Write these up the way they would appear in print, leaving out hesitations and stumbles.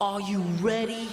Are you ready?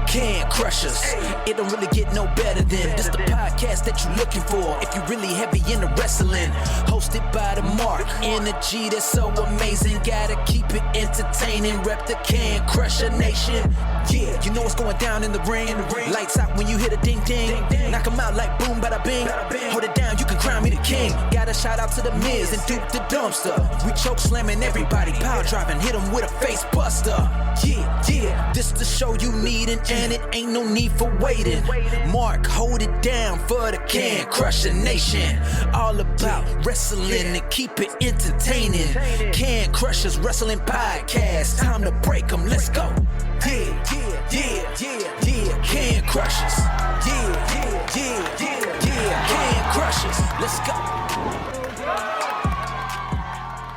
Can Crushers. It don't really get no better than this the podcast that you're looking for if you're really heavy into wrestling. Hosted by the Mark. Energy that's so amazing. Gotta keep it entertaining. Rep the Can Crusher Nation. Yeah, you know what's going down in the ring. Lights out when you hit a ding ding. Knock 'em out like boom bada bing. Hold it down, you can crown me the king. Gotta shout out to the Miz and Duke the Dumpster. We choke slamming everybody. Power driving, hit 'em with a face buster. Yeah, this the show you need and it ain't no need for waiting. Mark, hold it down for the Can Crusher Nation. All about wrestling and keep it entertaining. Can Crushers Wrestling Podcast. Time to break 'em, let's go. Yeah, Can Crushers. Yeah, Can Crushers. Let's go.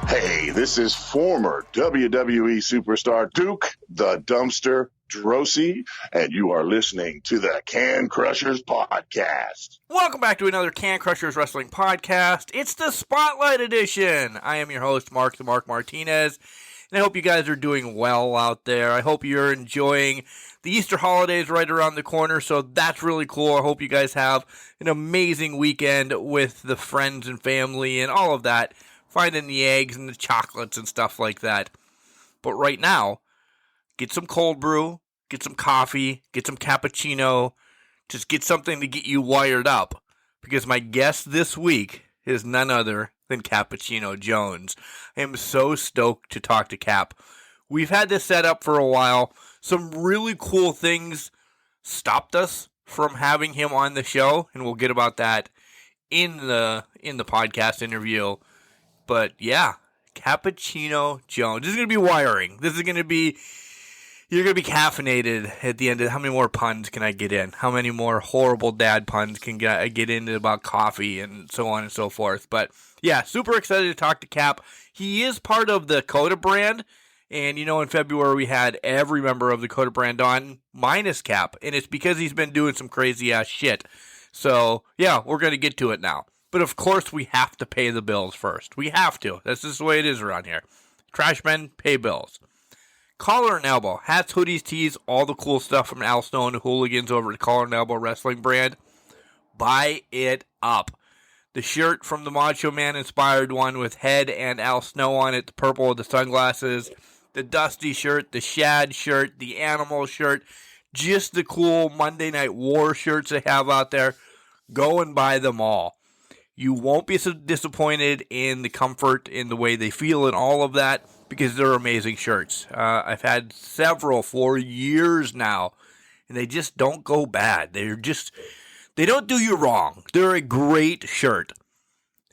Hey, this is former WWE superstar Duke the Dumpster Drosy, and you are listening to the Can Crushers Podcast. Welcome back to another Can Crushers Wrestling Podcast. It's the Spotlight Edition. I am your host, Mark the Mark Martinez, and I hope you guys are doing well out there. I hope you're enjoying the Easter holidays right around the corner, so that's really cool. I hope you guys have an amazing weekend with the friends and family and all of that, finding the eggs and the chocolates and stuff like that. But right now, get some cold brew, get some coffee, get some cappuccino, just get something to get you wired up. Because my guest this week is none other than Cappuccino Jones. I am so stoked to talk to Cap. We've had this set up for a while. Some really cool things stopped us from having him on the show, and we'll get about that in the podcast interview. But yeah, Cappuccino Jones. This is going to be wiring. This is going to be, you're going to be caffeinated at the end of, how many more puns can I get in? How many more horrible dad puns can I get into about coffee and so on and so forth? But yeah, super excited to talk to Cap. He is part of the Coda brand. And you know, in February we had every member of the Coda brand on, minus Cap. And it's because he's been doing some crazy ass shit. So yeah, we're going to get to it now. But of course, we have to pay the bills first. We have to. That's just the way it is around here. Trash men, pay bills. Collar and Elbow. Hats, hoodies, tees, all the cool stuff from Al Snow and the Hooligans over at Collar and Elbow Wrestling brand. Buy it up. The shirt from the Macho Man inspired one with Head and Al Snow on it. The purple with the sunglasses. The Dusty shirt. The Shad shirt. The Animal shirt. Just the cool Monday Night War shirts they have out there. Go and buy them all. You won't be so disappointed in the comfort, in the way they feel, and all of that, because they're amazing shirts. I've had several for years now, and they just don't go bad. They don't do you wrong. They're a great shirt,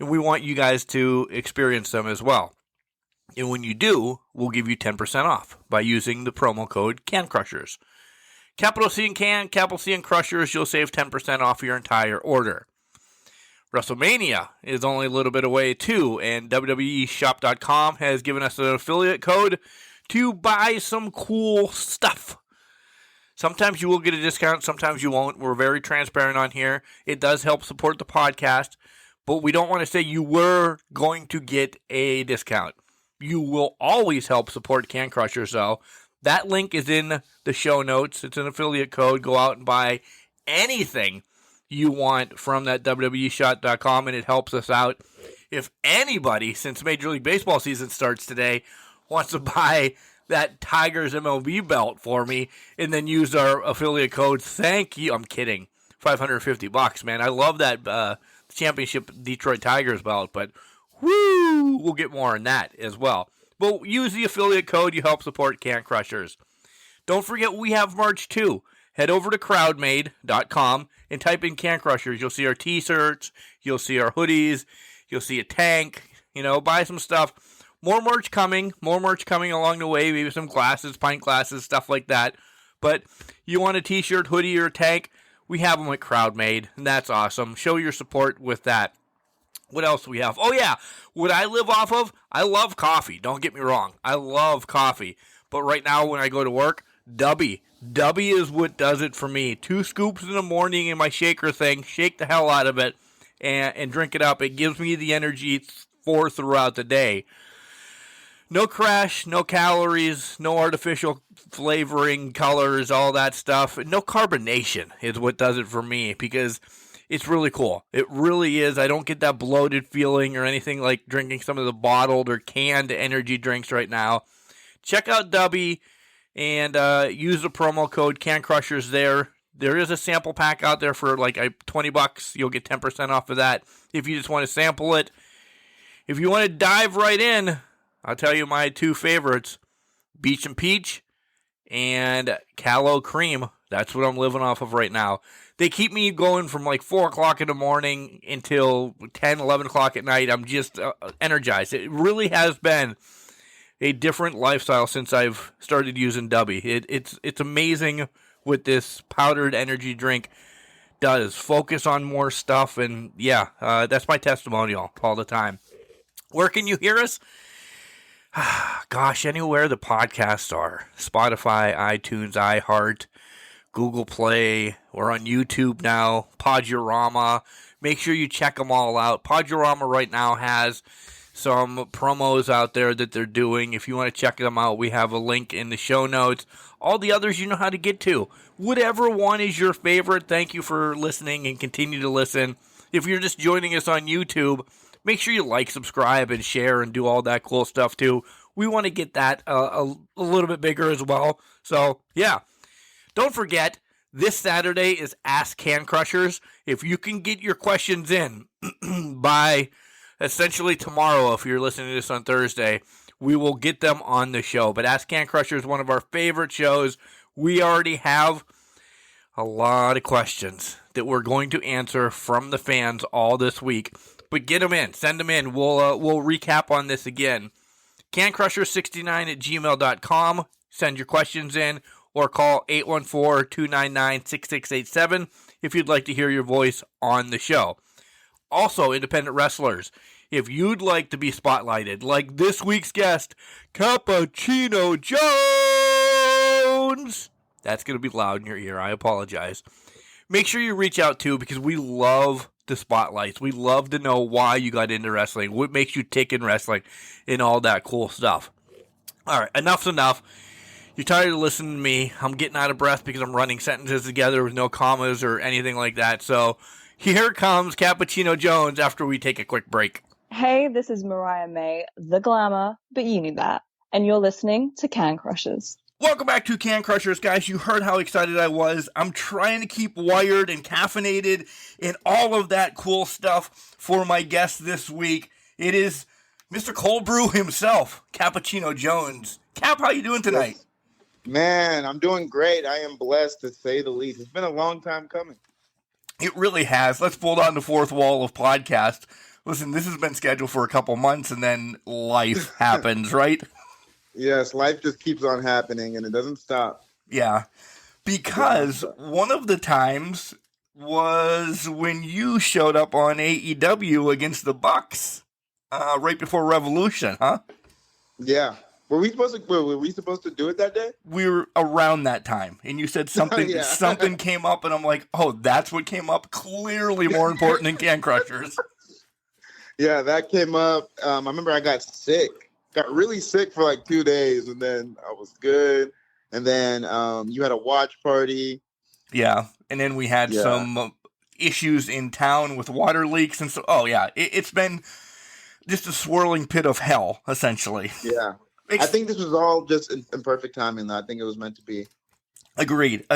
and we want you guys to experience them as well. And when you do, we'll give you 10% off by using the promo code CANCRUSHERS. Capital C and Can, capital C and Crushers, you'll save 10% off your entire order. WrestleMania is only a little bit away too, and WWEshop.com has given us an affiliate code to buy some cool stuff. Sometimes you will get a discount, sometimes you won't. We're very transparent on here. It does help support the podcast, but we don't want to say you were going to get a discount. You will always help support Can Crushers, though. That link is in the show notes. It's an affiliate code. Go out and buy anything you want from that WWEshop.com, and it helps us out. If anybody, since Major League Baseball season starts today, wants to buy that Tigers MLB belt for me and then use our affiliate code, thank you. I'm kidding. $550, man. I love that championship Detroit Tigers belt, but woo, we'll get more on that as well. But use the affiliate code. You help support Can Crushers. Don't forget we have merch too. Head over to crowdmade.com and type in Can Crushers. You'll see our t-shirts. You'll see our hoodies. You'll see a tank. You know, buy some stuff. More merch coming. More merch coming along the way. Maybe some glasses, pint glasses, stuff like that. But you want a t-shirt, hoodie, or a tank, we have them at CrowdMade, and that's awesome. Show your support with that. What else do we have? Oh, yeah. What I live off of, I love coffee. Don't get me wrong. I love coffee. But right now when I go to work, Dubby is what does it for me. 2 scoops in the morning in my shaker thing. Shake the hell out of it and drink it up. It gives me the energy for throughout the day. No crash, no calories, no artificial flavoring, colors, all that stuff. No carbonation is what does it for me because it's really cool. It really is. I don't get that bloated feeling or anything like drinking some of the bottled or canned energy drinks right now. Check out Dubby and use the promo code Can Crushers there. There is a sample pack out there for like $20. You'll get 10% off of that if you just want to sample it. If you want to dive right in, I'll tell you my two favorites, Beach and Peach and Callow Cream. That's what I'm living off of right now. They keep me going from like 4 o'clock in the morning until 10, 11 o'clock at night. I'm just energized. It really has been a different lifestyle since I've started using Dubby. It's amazing what this powdered energy drink does. Focus on more stuff, and yeah, that's my testimonial all the time. Where can you hear us? Gosh, anywhere the podcasts are. Spotify, iTunes, iHeart, Google Play. We're on YouTube now. Podurama. Make sure you check them all out. Podurama right now has some promos out there that they're doing. If you want to check them out, we have a link in the show notes. All the others you know how to get to. Whatever one is your favorite, thank you for listening and continue to listen. If you're just joining us on YouTube, make sure you like, subscribe, and share and do all that cool stuff too. We want to get that a little bit bigger as well. So, yeah. Don't forget, this Saturday is Ask Can Crushers. If you can get your questions in by essentially tomorrow, if you're listening to this on Thursday, we will get them on the show. But Ask Can Crusher is one of our favorite shows. We already have a lot of questions that we're going to answer from the fans all this week. But get them in. Send them in. We'll recap on this again. CanCrusher69@gmail.com. Send your questions in or call 814-299-6687 if you'd like to hear your voice on the show. Also, independent wrestlers, if you'd like to be spotlighted, like this week's guest, Cappuccino Jones. That's going to be loud in your ear. I apologize. Make sure you reach out too, because we love the spotlights. We love to know why you got into wrestling, what makes you tick in wrestling, and all that cool stuff. All right, enough's enough. You're tired of listening to me. I'm getting out of breath because I'm running sentences together with no commas or anything like that. So here comes Cappuccino Jones after we take a quick break. Hey, this is Mariah May, the glamour, but you knew that. And you're listening to Can Crushers. Welcome back to Can Crushers, guys. You heard how excited I was. I'm trying to keep wired and caffeinated and all of that cool stuff for my guest this week. It is Mr. Cold Brew himself, Cappuccino Jones. Cap, how you doing tonight? Yes. Man, I'm doing great. I am blessed, to say the least. It's been a long time coming. It really has. Let's pull down the fourth wall of podcast. Listen, this has been scheduled for a couple months, and then life happens, right? Yes, life just keeps on happening, and it doesn't stop. Yeah, because one of the times was when you showed up on AEW against the Bucks right before Revolution, huh? Yeah. Were we supposed to do it that day? We were around that time, and you said something Yeah. something came up, and I'm like, oh, that's what came up? Clearly more important than Can Crushers. Yeah, that came up. I remember I got sick. Got really sick for like 2 days, and then I was good. And then you had a watch party. Yeah, and then we had some issues in town with water leaks and so. Oh yeah, it's been just a swirling pit of hell, essentially. Yeah, I think this was all just in perfect timing. I think it was meant to be. Agreed.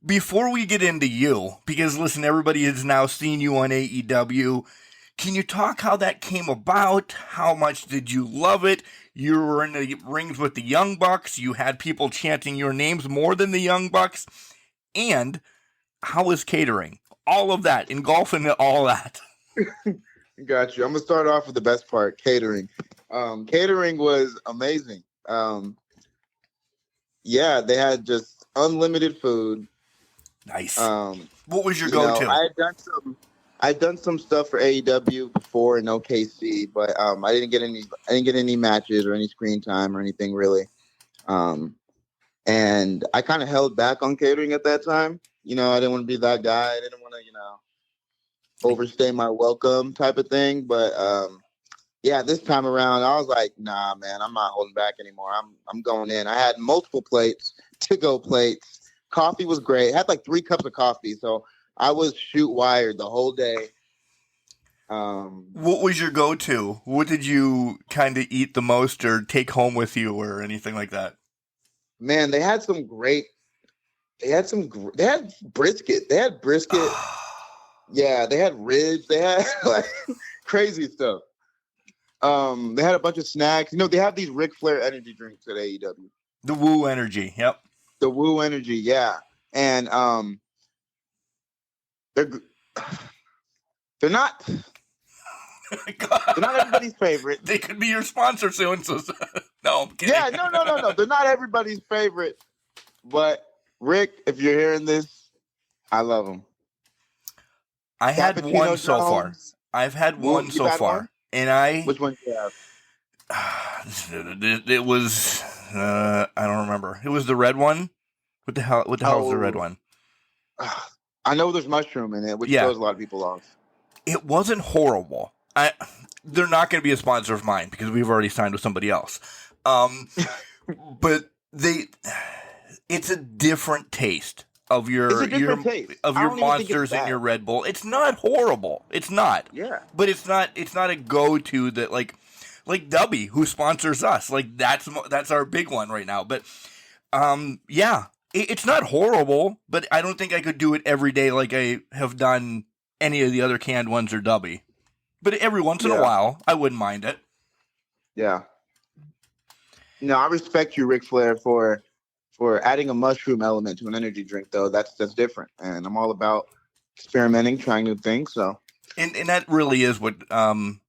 Before we get into you, because listen, everybody has now seen you on AEW. Can you talk how that came about? How much did you love it? You were in the rings with the Young Bucks. You had people chanting your names more than the Young Bucks. And how was catering? All of that, engulfing all that. Got you. I'm going to start off with the best part, catering. Catering was amazing. Yeah, they had just unlimited food. Nice. What was your go-to? I'd done some stuff for AEW before in OKC, but I didn't get any matches or any screen time or anything really. And I kind of held back on catering at that time. You know, I didn't want to be that guy. I didn't want to, overstay my welcome type of thing. But yeah, this time around, I was like, nah, man, I'm not holding back anymore. I'm going in. I had multiple plates, to-go plates. Coffee was great. I had like 3 cups of coffee, so I was shoot wired the whole day. What was your go-to? What did you kind of eat the most or take home with you or anything like that? Man, they had some great. They had they had brisket. They had brisket. Yeah, they had ribs. They had like crazy stuff. They had a bunch of snacks. You know, they have these Ric Flair energy drinks at AEW. The Woo Energy, yep. The Woo Energy, yeah. And they're not they're not everybody's favorite. They could be your sponsor soon. So no, I'm kidding. Yeah, no. They're not everybody's favorite. But Rick, if you're hearing this, I love them. I had Cappuccino one Jones. so far. I've had one so far, one? and Which one do you have? It was I don't remember. It was the red one. What the hell? What the hell is the red one? I know there's mushroom in it, which throws a lot of people off. It wasn't horrible. They're not going to be a sponsor of mine because we've already signed with somebody else. But it's a different taste of your Monsters and your Red Bull. It's not horrible. It's not. Yeah. But it's not a go-to that like Dubby, who sponsors us. Like that's our big one right now. But yeah, it's not horrible, but I don't think I could do it every day like I have done any of the other canned ones or Dubby. But every once in a while, I wouldn't mind it. Yeah. No, I respect you, Ric Flair, for adding a mushroom element to an energy drink, though. That's different, and I'm all about experimenting, trying new things. So, and that really is what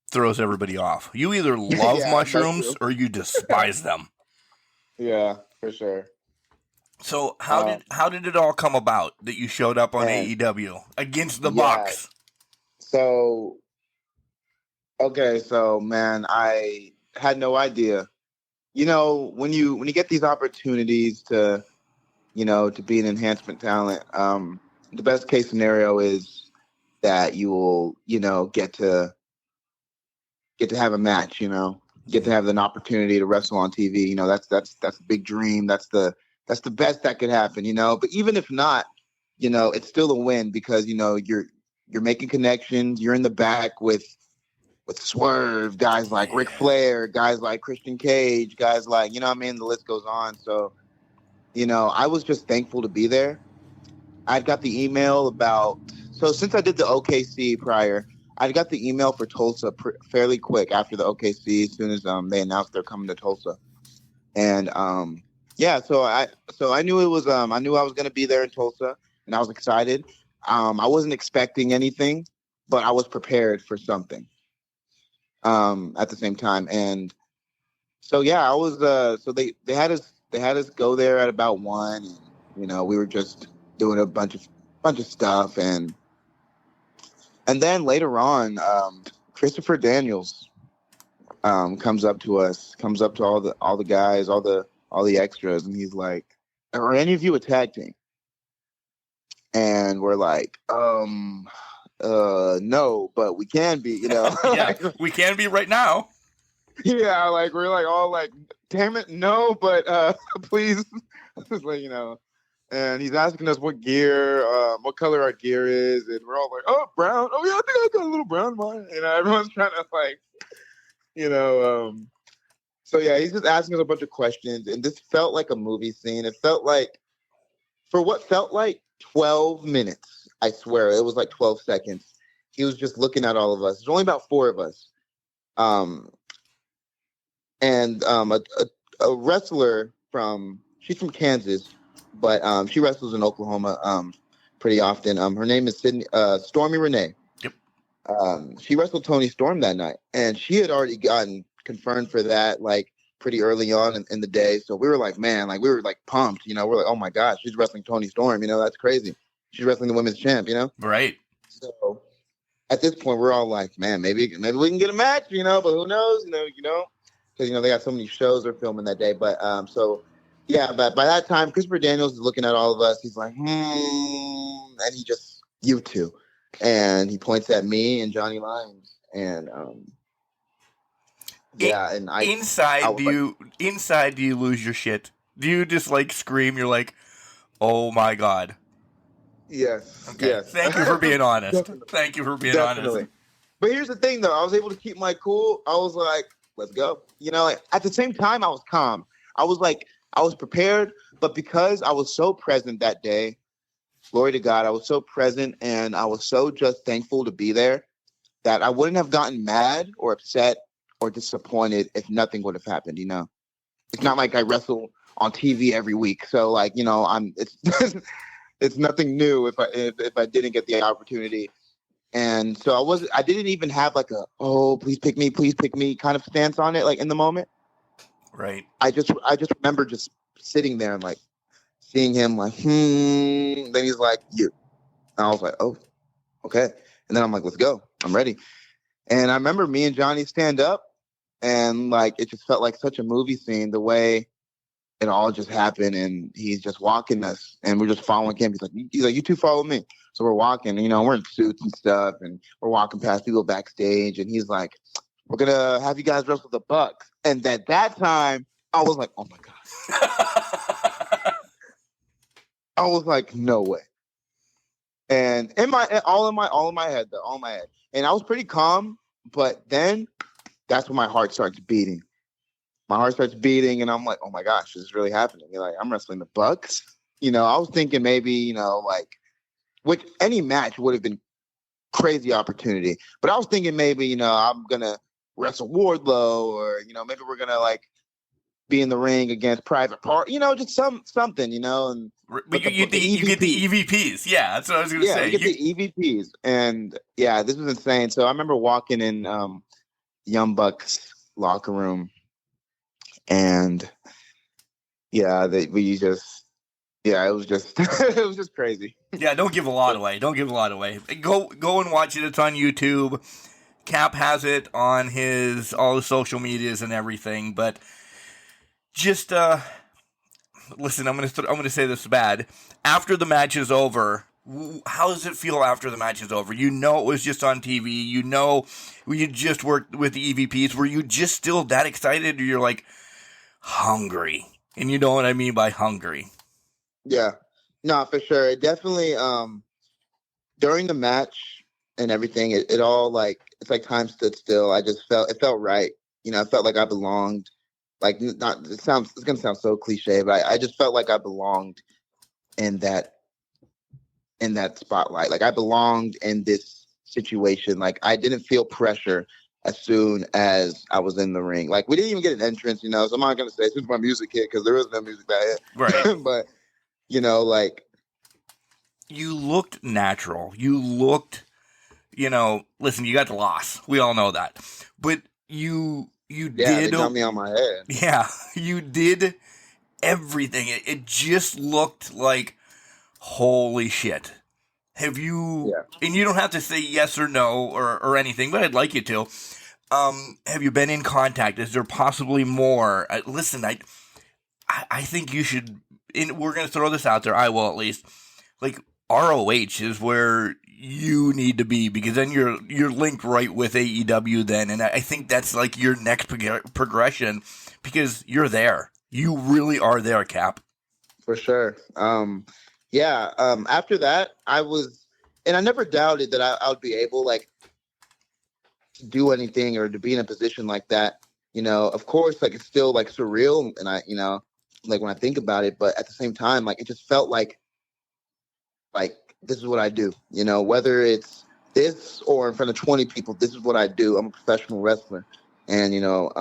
throws everybody off. You either love mushrooms or you despise them. Yeah, for sure. So how did it all come about that you showed up on AEW against the Bucks? So, okay, man, I had no idea. You know, when you get these opportunities to, to be an enhancement talent, the best case scenario is that you will, get to have a match. Get to have an opportunity to wrestle on TV. That's a big dream. That's the best that could happen. But even if not, it's still a win because you're making connections. You're in the back with Swerve, guys like Ric Flair, guys like Christian Cage, guys like, the list goes on. So, I was just thankful to be there. I got the email since I did the OKC prior, I got the email for Tulsa fairly quick after the OKC, as soon as they announced they're coming to Tulsa. And so I knew I was going to be there in Tulsa, and I was excited. I wasn't expecting anything, but I was prepared for something. At the same time, and so I was. So they had us go there at about 1, and we were just doing a bunch of stuff, and then later on, Christopher Daniels comes up to all the guys, all the extras, and he's like, "Are any of you a tag team?" And we're like, no, but we can be, Yeah, we can be right now. Yeah, like we're like all like, damn it, no, but please, and he's asking us what gear, what color our gear is, and we're all like, oh, brown. Oh yeah, I think I got a little brown in mine. Everyone's trying to like, so yeah, he's just asking us a bunch of questions, and this felt like a movie scene. It felt like, for what felt like 12 minutes. I swear, it was like 12 seconds. He was just looking at all of us. There's only about 4 of us. And a wrestler she's from Kansas, but she wrestles in Oklahoma pretty often. Her name is Stormy Renee. Yep. She wrestled Tony Storm that night, and she had already gotten confirmed for that, like, pretty early on in the day. So we were like, man, like, we were like pumped, we're like, oh my gosh, she's wrestling Tony Storm, that's crazy. She's wrestling the women's champ, Right. So at this point, we're all like, man, maybe we can get a match, but who knows, because they got so many shows they're filming that day. But but by that time, Christopher Daniels is looking at all of us. He's like, and he just, you two, and he points at me and Johnny Lyons, and Yeah, and I Inside, was like, do you lose your shit? Do you just like scream? You're like, oh my god. yes, Okay. yes. Thank you for being honest. Definitely. Thank you for being honest. Definitely. But here's the thing, though. I was able to keep my cool. I was like, let's go. You know, like, at the same time, I was calm. I was like, I was prepared. But because I was so present that day, glory to God, I was so present and I was so just thankful to be there that I wouldn't have gotten mad or upset or disappointed if nothing would have happened, you know? It's not like I wrestle on TV every week. So, like, you know, it's it's nothing new if I didn't get the opportunity. And so I didn't even have like a, oh, please pick me kind of stance on it, like in the moment. Right. I just remember just sitting there and like seeing him like, Then he's like, you. And I was like, oh, okay. And then I'm like, let's go. I'm ready. And I remember me and Johnny stand up and like it just felt like such a movie scene, the way it all just happened, and he's just walking us and we're just following him. He's like, you two follow me. So we're walking, you know, we're in suits and stuff, and we're walking past people backstage, and he's like, we're gonna have you guys wrestle the Bucks. And at that time, I was like, oh my God. I was like, no way. And all in my head. And I was pretty calm, but then that's when my heart starts beating. My heart starts beating, and I'm like, oh my gosh, this is really happening. You're like, I'm wrestling the Bucks. You know, I was thinking maybe, you know, like, which any match would have been crazy opportunity. But I was thinking maybe, you know, I'm going to wrestle Wardlow, or, you know, maybe we're going to like be in the ring against Private Party, you know, just something, you know. And But you get the EVPs. Yeah, that's what I was going to say. You get the EVPs. And yeah, this was insane. So I remember walking in Young Bucks locker room, and yeah, it was just it was just crazy. Yeah, don't give a lot away. Don't give a lot away. Go and watch it. It's on YouTube. Cap has it on all his social medias and everything. But just listen, I'm gonna say this bad. After the match is over, how does it feel after the match is over? You know it was just on TV. You know you just worked with the EVPs. Were you just still that excited, or you're like hungry? And you know what I mean by hungry. Yeah. No, for sure. It definitely, during the match and everything, it all like, it's like time stood still. It felt right. You know, I felt like I belonged. Like, it's going to sound so cliche, but I just felt like I belonged in that spotlight. Like, I belonged in this situation. Like, I didn't feel pressure as soon as I was in the ring. Like, we didn't even get an entrance, you know, so I'm not going to say as soon as my music hit, because there is no music that hit. Right. But, you know, like, you looked natural. You looked, you know, listen, you got the loss. We all know that. But you did. They got me on my head. Yeah, you did everything. It just looked like, holy shit. Have you, and you don't have to say yes or no or anything, but I'd like you to. Have you been in contact? Is there possibly more? Listen, I think you should, we're going to throw this out there, I will at least, like, ROH is where you need to be, because then you're linked right with AEW then, and I think that's like your next progression, because you're there. You really are there, Cap. For sure. After that, and I never doubted that I would be able, like, to do anything or to be in a position like that. You know, of course, like, it's still, like, surreal, and I, you know, like, when I think about it, but at the same time, like, it just felt like this is what I do, you know, whether it's this or in front of 20 people, this is what I do. I'm a professional wrestler, and, you know,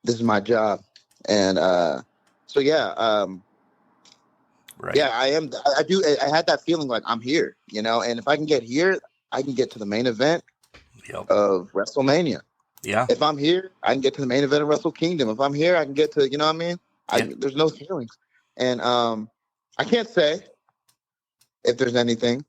this is my job. And, right. Yeah, I had that feeling like I'm here, you know, and if I can get here, I can get to the main event of WrestleMania. Yeah. If I'm here, I can get to the main event of Wrestle Kingdom. If I'm here, I can get to, you know what I mean? There's no feelings. And I can't say if there's anything.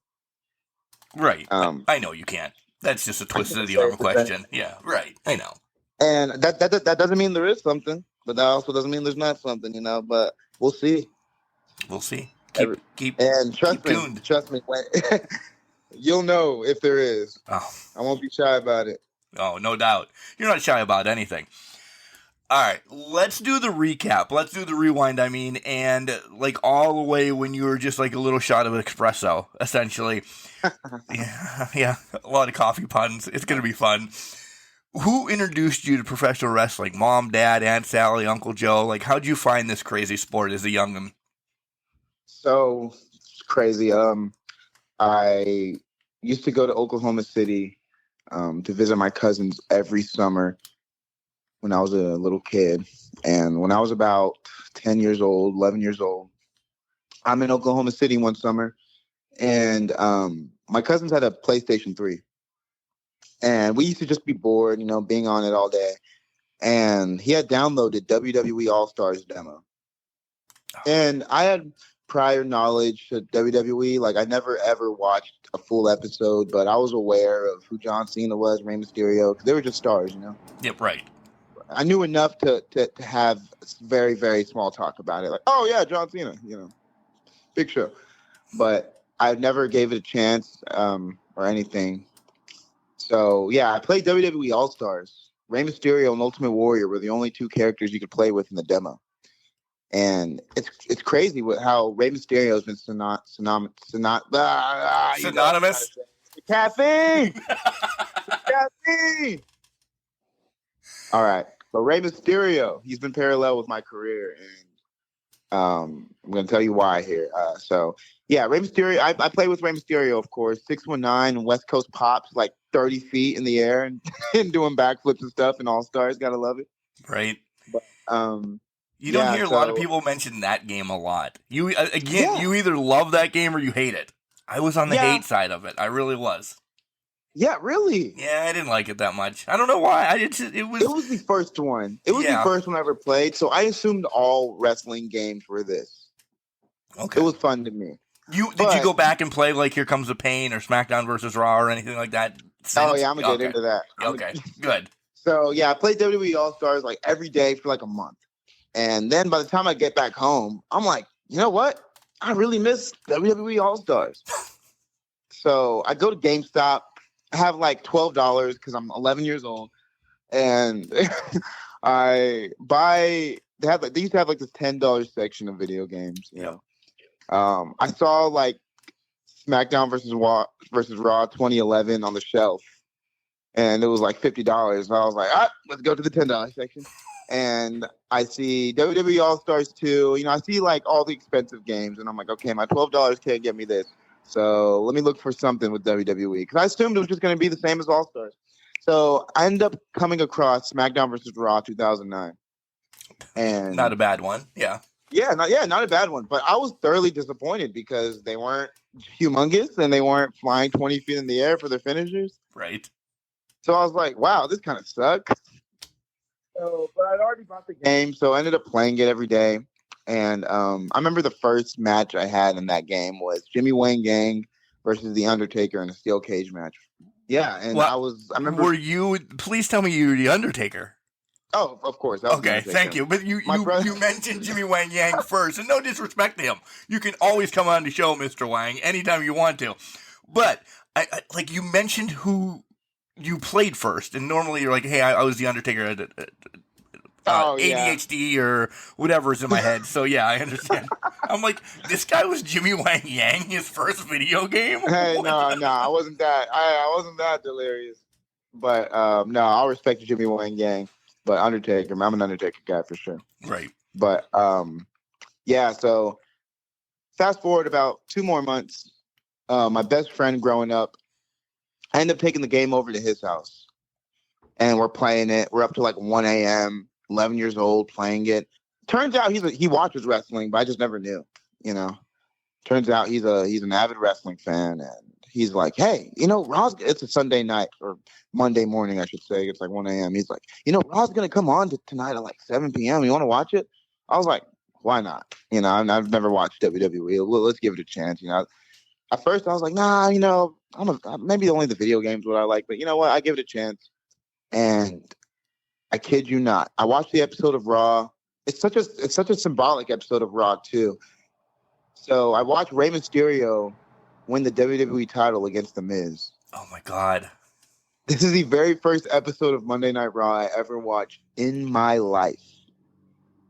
Right. I know you can't. That's just a twist of the arm question. Yeah, right. I know. And that doesn't mean there is something, but that also doesn't mean there's not something, you know, but we'll see. We'll see. Keep tuned. Trust me. You'll know if there is. Oh. I won't be shy about it. Oh, no doubt. You're not shy about anything. All right, let's do the recap. Let's do the rewind, and like all the way when you were just like a little shot of espresso, essentially. Yeah, a lot of coffee puns. It's going to be fun. Who introduced you to professional wrestling? Mom, Dad, Aunt Sally, Uncle Joe? Like, how'd you find this crazy sport as a young'un? So it's crazy. I used to go to Oklahoma City to visit my cousins every summer when I was a little kid. And when I was about 10 years old, 11 years old, I'm in Oklahoma City one summer, and my cousins had a PlayStation 3. And we used to just be bored, being on it all day. And he had downloaded WWE All-Stars demo. And I had prior knowledge to WWE. Like, I never, ever watched a full episode, but I was aware of who John Cena was, Rey Mysterio, because they were just stars, Yep, right. I knew enough to have very, very small talk about it. Like, oh, yeah, John Cena, big show. But I never gave it a chance or anything. So, yeah, I played WWE All-Stars. Rey Mysterio and Ultimate Warrior were the only two characters you could play with in the demo. And it's crazy with how Rey Mysterio has been synonymous. Caffeine. Caffeine. All right. So Rey Mysterio, he's been parallel with my career, and I'm going to tell you why here. Rey Mysterio, I play with Rey Mysterio, of course, 619 West Coast pops, like 30 feet in the air and, and doing backflips and stuff in All-Stars. Got to love it. Right. But, you don't hear a lot of people mention that game a lot. You either love that game or you hate it. I was on the hate side of it. I really was. Yeah, really? Yeah, I didn't like it that much. I don't know why. It was the first one. It was the first one I ever played, so I assumed all wrestling games were this. Okay. It was fun to me. Did you go back and play like Here Comes the Pain or SmackDown versus Raw or anything like that? Oh, yeah, I'm going to get into that. Okay, good. So, yeah, I played WWE All-Stars like every day for like a month. And then by the time I get back home, I'm like, you know what? I really miss WWE All-Stars. So I go to GameStop. I have like $12 because I'm 11 years old. And I buy, they used to have like this $10 section of video games, I saw like SmackDown versus Raw 2011 on the shelf. And it was like $50. And I was like, let's go to the $10 section. And I see WWE All-Stars 2. I see like all the expensive games. And I'm like, okay, my $12 can't get me this. So let me look for something with WWE. Because I assumed it was just going to be the same as All-Stars. So I ended up coming across SmackDown versus Raw 2009. And not a bad one. Yeah. Yeah, not a bad one. But I was thoroughly disappointed because they weren't humongous and they weren't flying 20 feet in the air for their finishers. Right. So I was like, wow, this kind of sucks. But I'd already bought the game, so I ended up playing it every day. And I remember the first match I had in that game was Jimmy Wang Yang versus The Undertaker in a steel cage match. Yeah, and I remember. Please tell me you were The Undertaker. Oh, of course. Okay, thank you. But you mentioned Jimmy Wang Yang first, and no disrespect to him. You can always come on the show, Mr. Wang, anytime you want to. But I like you mentioned who you played first, and normally you're like, hey, I was The Undertaker at ADHD or whatever is in my head. So yeah, I understand. I'm like, this guy was Jimmy Wang Yang, his first video game? Hey, no, I wasn't that. I wasn't that delirious. But no, I'll respect Jimmy Wang Yang. But Undertaker, I'm an Undertaker guy for sure. Right. But yeah, so fast forward about 2 more months, my best friend growing up, I ended up taking the game over to his house. And we're playing it. We're up to like 1 a.m., 11 years old, playing it. Turns out he watches wrestling, but I just never knew, Turns out he's an avid wrestling fan, and he's like, hey, it's a Sunday night or Monday morning, I should say. It's like 1 a.m. He's like, Raw's going to come on tonight at like 7 p.m. You want to watch it? I was like, why not? I've never watched WWE. Let's give it a chance. At first I was like, nah, maybe only the video games what I like, but you know what? I give it a chance. And I kid you not, I watched the episode of Raw. It's such a symbolic episode of Raw too. So I watched Rey Mysterio win the WWE title against The Miz. Oh my God. This is the very first episode of Monday Night Raw I ever watched in my life.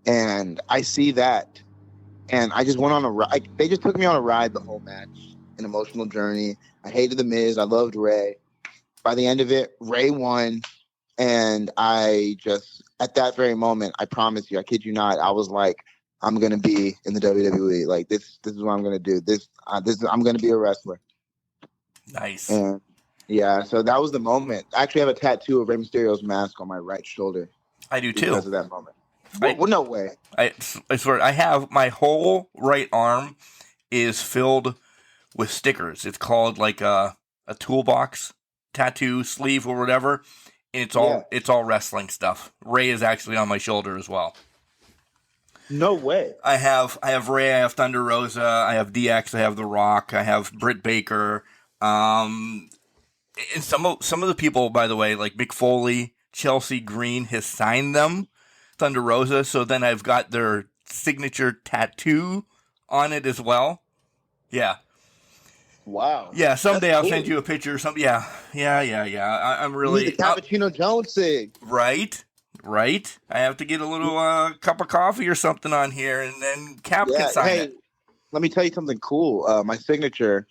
And I see that. And I just went on a ride. They just took me on a ride the whole match, an emotional journey. I hated The Miz. I loved Ray. By the end of it, Ray won. And I just, at that very moment, I promise you, I kid you not, I was like, I'm going to be in the WWE. Like, this is what I'm going to do. I'm going to be a wrestler. Nice. And yeah, so that was the moment. I actually have a tattoo of Rey Mysterio's mask on my right shoulder. I do too. Because of that moment. Well, no way. I swear, I have my whole right arm is filled with stickers. It's called like a toolbox tattoo sleeve or whatever. And it's all wrestling stuff. Ray is actually on my shoulder as well. No way. I have Ray, I have Thunder Rosa, I have DX, I have The Rock, I have Britt Baker. And some of the people, by the way, like Mick Foley, Chelsea Green, has signed them, Thunder Rosa. So then I've got their signature tattoo on it as well. Yeah. Wow. Yeah. Someday I'll send you a picture. Yeah. I'm really you need the Cappuccino Jones thing. Right. I have to get a little cup of coffee or something on here, and then Cap can sign it. Let me tell you something cool. My signature.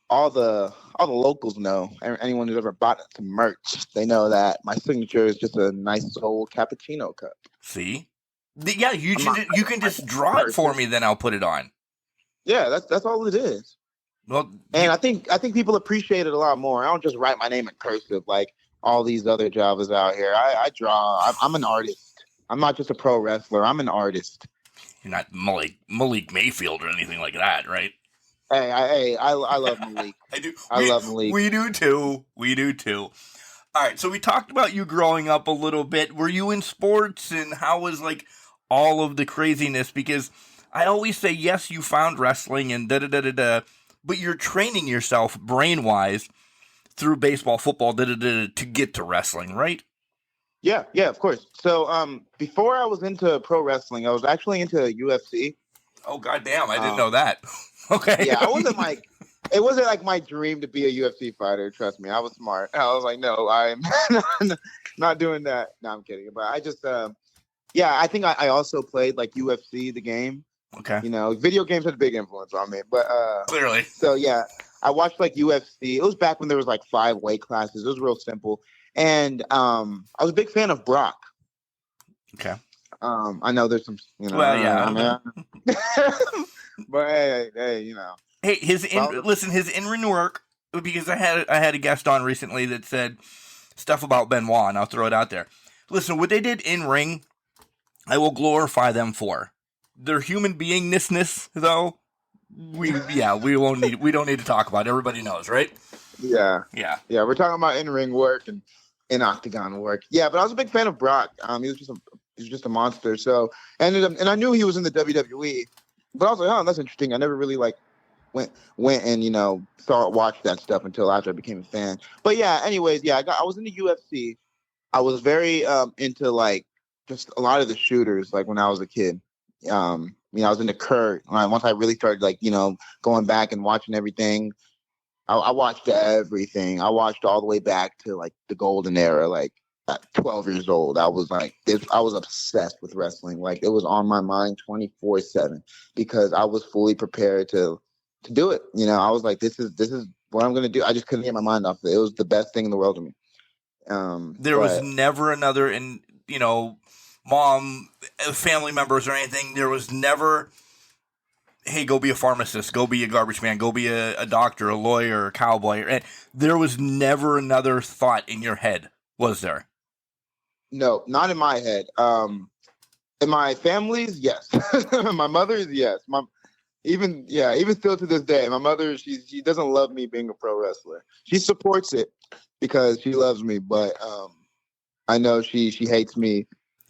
All the locals know. Anyone who's ever bought some merch, they know that my signature is just a nice old cappuccino cup. See, yeah, you can just draw it for me, then I'll put it on. Yeah, that's all it is. Well, and I think people appreciate it a lot more. I don't just write my name in cursive like all these other Javas out here. I draw. I'm an artist. I'm not just a pro wrestler. I'm an artist. You're not Malik Mayfield or anything like that, right? Hey, I love Malik. I do. I love Malik. We do too. All right, so we talked about you growing up a little bit. Were you in sports, and how was like all of the craziness? Because I always say, yes, you found wrestling and da-da-da-da-da, but you're training yourself brain-wise through baseball, football, da-da-da-da, to get to wrestling, right? Yeah, of course. So before I was into pro wrestling, I was actually into UFC. Oh, goddamn, I didn't know that. Okay. Yeah, it wasn't like my dream to be a UFC fighter. Trust me, I was smart. I was like, no, I'm not doing that. No, I'm kidding. But I just, I think I also played like UFC, the game. Okay. You know, video games had a big influence on me. But clearly. So yeah, I watched like UFC. It was back when there was like 5 weight classes. It was real simple, and I was a big fan of Brock. Okay. I know there's some, Well, yeah. But hey, you know. Hey, his in-ring work, because I had a guest on recently that said stuff about Benoit, and I'll throw it out there. Listen, what they did in-ring, I will glorify them for. Their human beingness, though, we don't need to talk about it. Everybody knows, right? Yeah. We're talking about in-ring work and in octagon work. Yeah, but I was a big fan of Brock. He was just a monster. So, and I knew he was in the WWE. But I was like, oh, that's interesting. I never really like went and watched that stuff until after I became a fan. But yeah, anyways, I was in the UFC. I was very into like just a lot of the shooters. Like when I was a kid, I was into Kurt. Once I really started like going back and watching everything, I watched everything. I watched all the way back to like the golden era, like at 12 years old. I was like I was obsessed with wrestling. Like it was on my mind 24/7 because I was fully prepared to do it. I was like, this is what I'm going to do. I just couldn't get my mind off it. It was the best thing in the world to me. There was never another, mom, family members or anything. There was never, hey, go be a pharmacist, go be a garbage man, go be a doctor, a lawyer, a cowboy. And there was never another thought in your head, was there? No, not in my head. In my family's, yes. My mother's, yes. Even still to this day, my mother, she doesn't love me being a pro wrestler. She supports it because she loves me, but I know she hates me.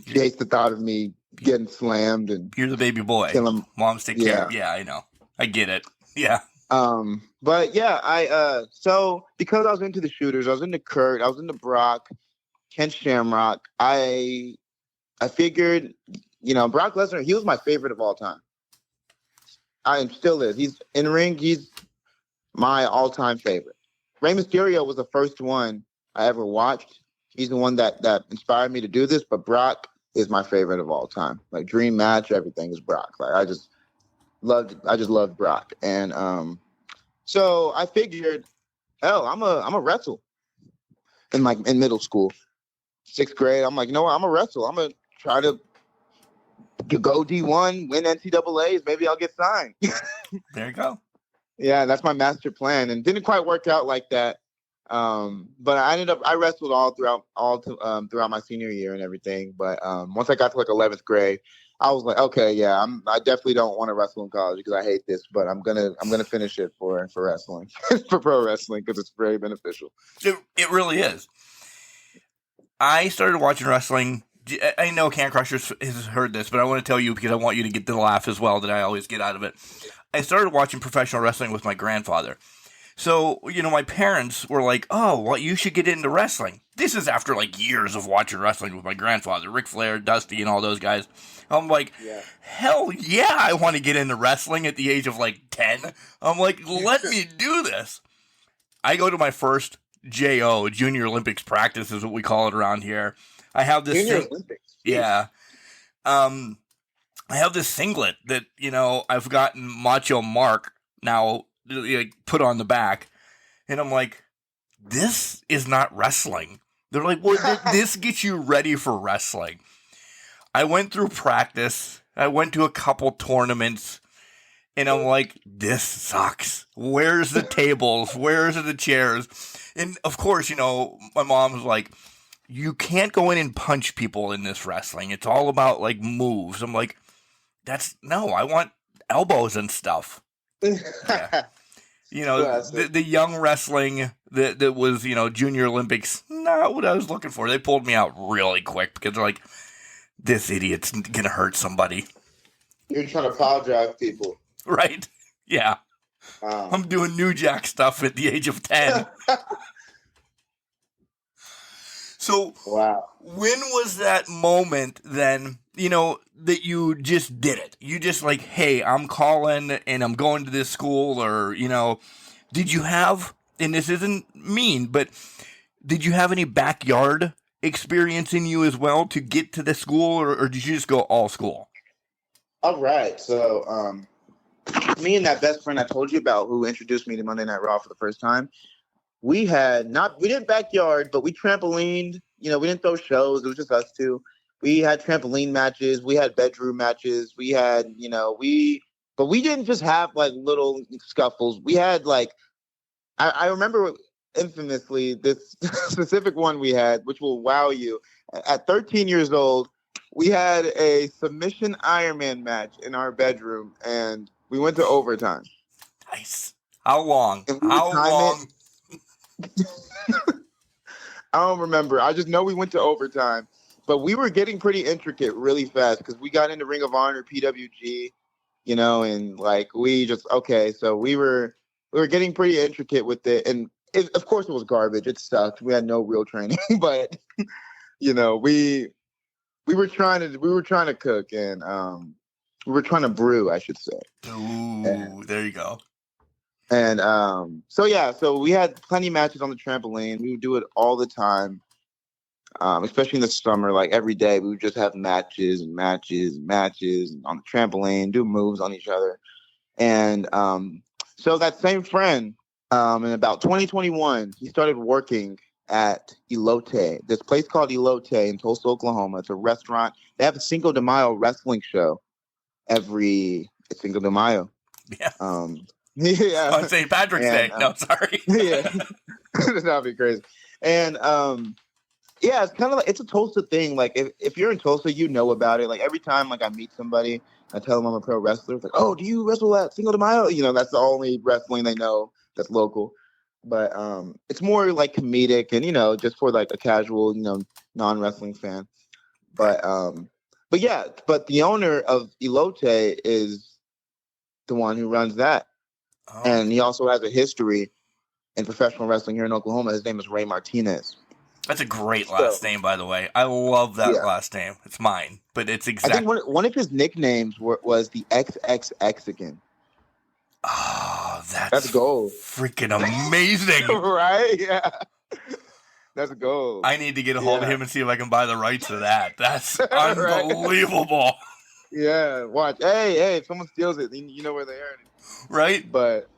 She hates the thought of me getting slammed and you're the baby boy. Moms take care. Yeah, I know. I get it. Yeah. But yeah, so because I was into the shooters, I was into Kurt, I was into Brock, Ken Shamrock. I figured, Brock Lesnar, he was my favorite of all time. I still is. He's in ring. He's my all-time favorite. Rey Mysterio was the first one I ever watched. He's the one that inspired me to do this. But Brock is my favorite of all time. Like dream match, everything is Brock. Like I just loved Brock. And so I figured, hell, I'm a wrestle in middle school, 6th grade. I'm like, you know what? I'm a wrestle. I'm gonna try to go D1, win NCAAs. Maybe I'll get signed. There you go. Yeah, that's my master plan, and didn't quite work out like that. But I wrestled throughout my senior year and everything. But once I got to like 11th grade, I was like, okay, yeah, I definitely don't want to wrestle in college because I hate this, but I'm gonna finish it for wrestling, for pro wrestling, because it's very beneficial. It really is. I started watching wrestling. I know Can Crushers has heard this, but I want to tell you because I want you to get the laugh as well that I always get out of it. I started watching professional wrestling with my grandfather. So, my parents were like, oh, well, you should get into wrestling. This is after, like, years of watching wrestling with my grandfather, Ric Flair, Dusty, and all those guys. I'm like, hell yeah, I want to get into wrestling at the age of, like, 10. I'm like, let me do this. I go to my first JO, Junior Olympics practice is what we call it around here. I have this Junior Olympics? Yeah. I have this singlet that, I've gotten Macho Mark now put on the back. And I'm like, this is not wrestling. They're like, well, this gets you ready for wrestling. I went through practice. I went to a couple tournaments. And I'm like, this sucks. Where's the tables? Where's the chairs? And, of course, my mom was like, you can't go in and punch people in this wrestling. It's all about, like, moves. I'm like, I want elbows and stuff. Yeah. The young wrestling that was, Junior Olympics, not what I was looking for. They pulled me out really quick because they're like, this idiot's going to hurt somebody. You're trying to power drive people. Right? Yeah. I'm doing New Jack stuff at the age of 10. So, wow. When was that moment then, that you just did it? You just like, hey, I'm calling and I'm going to this school, or, did you have, and this isn't mean, but did you have any backyard experience in you as well to get to the school, or did you just go all school? All right. So, me and that best friend I told you about who introduced me to Monday Night Raw for the first time, we didn't backyard, but we trampolined. We didn't throw shows. It was just us two. We had trampoline matches. We had bedroom matches. We had, but we didn't just have like little scuffles. We had like, I remember infamously this specific one we had, which will wow you. At 13 years old, we had a submission Ironman match in our bedroom, and we went to overtime. Nice. How long? How long? I don't remember. I just know we went to overtime, but we were getting pretty intricate really fast because we got into Ring of Honor, PWG, and like so we were getting pretty intricate with it, and of course it was garbage. It sucked. We had no real training, but we were trying to cook, and we were trying to brew, I should say. Ooh, there you go. And so we had plenty of matches on the trampoline. We would do it all the time, especially in the summer. Like every day, we would just have matches on the trampoline, do moves on each other. And so that same friend, in about 2021, he started working at Elote, this place called Elote in Tulsa, Oklahoma. It's a restaurant. They have a Cinco de Mayo wrestling show every Cinco de Mayo. Yeah. Yeah. On St. Patrick's Day. No, sorry. Yeah. That'd be crazy. And it's kind of like, it's a Tulsa thing. Like if you're in Tulsa, you know about it. Like every time like I meet somebody, I tell them I'm a pro wrestler. It's like, oh, do you wrestle at Cinco de Mayo? That's the only wrestling they know that's local. But it's more like comedic and, just for like a casual, non-wrestling fan. But the owner of Elote is the one who runs that. Oh. And he also has a history in professional wrestling here in Oklahoma. His name is Ray Martinez. That's a great last name, by the way. I love that last name. It's mine, but it's exactly. I think one of his nicknames was the XXXican. Oh, that's gold. Freaking amazing. Right? Yeah. That's gold. I need to get a hold of him and see if I can buy the rights to that. That's unbelievable. Yeah, watch. Hey, if someone steals it, you know where they are. Right? But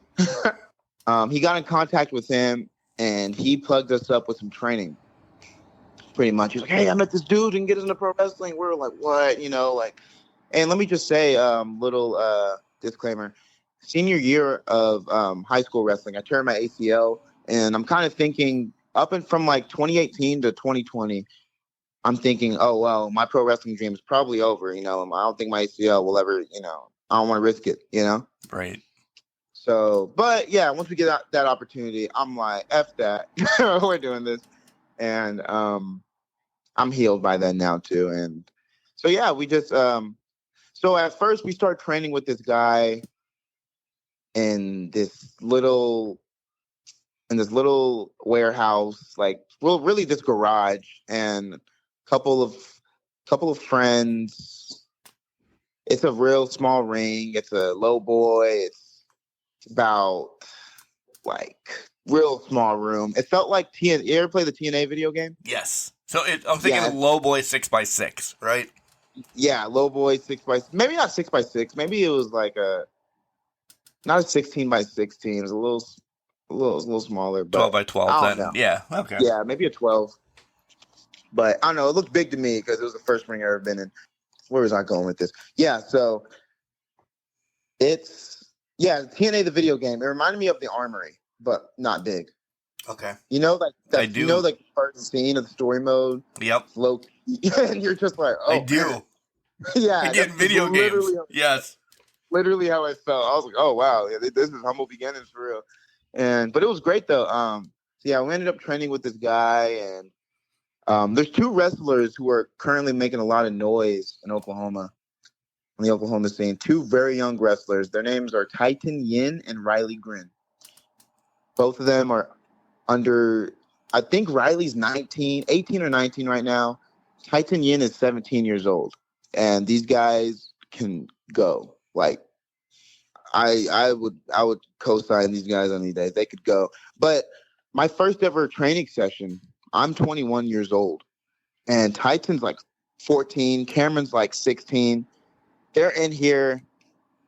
he got in contact with him, and he plugged us up with some training. Pretty much, he's like, "Hey, I met this dude and get us into pro wrestling." We were like, "What?" And let me just say, little disclaimer: senior year of high school wrestling, I tore my ACL, and I'm kind of thinking up and from like 2018 to 2020. I'm thinking, oh, well, my pro wrestling dream is probably over. I don't think my ACL will ever, I don't want to risk it, Right. So, but yeah, once we get that opportunity, I'm like, F that. We're doing this. And I'm healed by then now too. And so, yeah, we just, so at first we started training with this guy in this little warehouse, like, well, really this garage, and couple of friends. It's a real small ring. It's a low boy. It's about like real small room. It felt like TNA. You ever play the TNA video game? Yes. So I'm thinking low boy 6x6, right? Yeah, low boy 6x. Maybe not 6x6. Maybe it was like not a 16x16. It was a little smaller. But 12x12 I then. don't know. Yeah. Okay. Yeah, maybe a 12. But I don't know. It looked big to me because it was the first ring I've ever been in. Where was I going with this? Yeah, so TNA the video game. It reminded me of the Armory, but not big. Okay. I do. The first scene of the story mode. Yep. Low key, and you're just like, oh, I do. Man. Yeah. Again, video games. Yes. Literally how I felt. I was like, oh wow, this is humble beginnings for real. But it was great though. So yeah, we ended up training with this guy, and there's two wrestlers who are currently making a lot of noise in Oklahoma, on the Oklahoma scene. Two very young wrestlers. Their names are Titan Yin and Riley Grin. Both of them are under, I think Riley's 18 or 19 right now. Titan Yin is 17 years old. And these guys can go. Like, I would co-sign these guys any day. They could go. But my first ever training session, I'm 21 years old. And Titan's like 14. Cameron's like 16. They're in here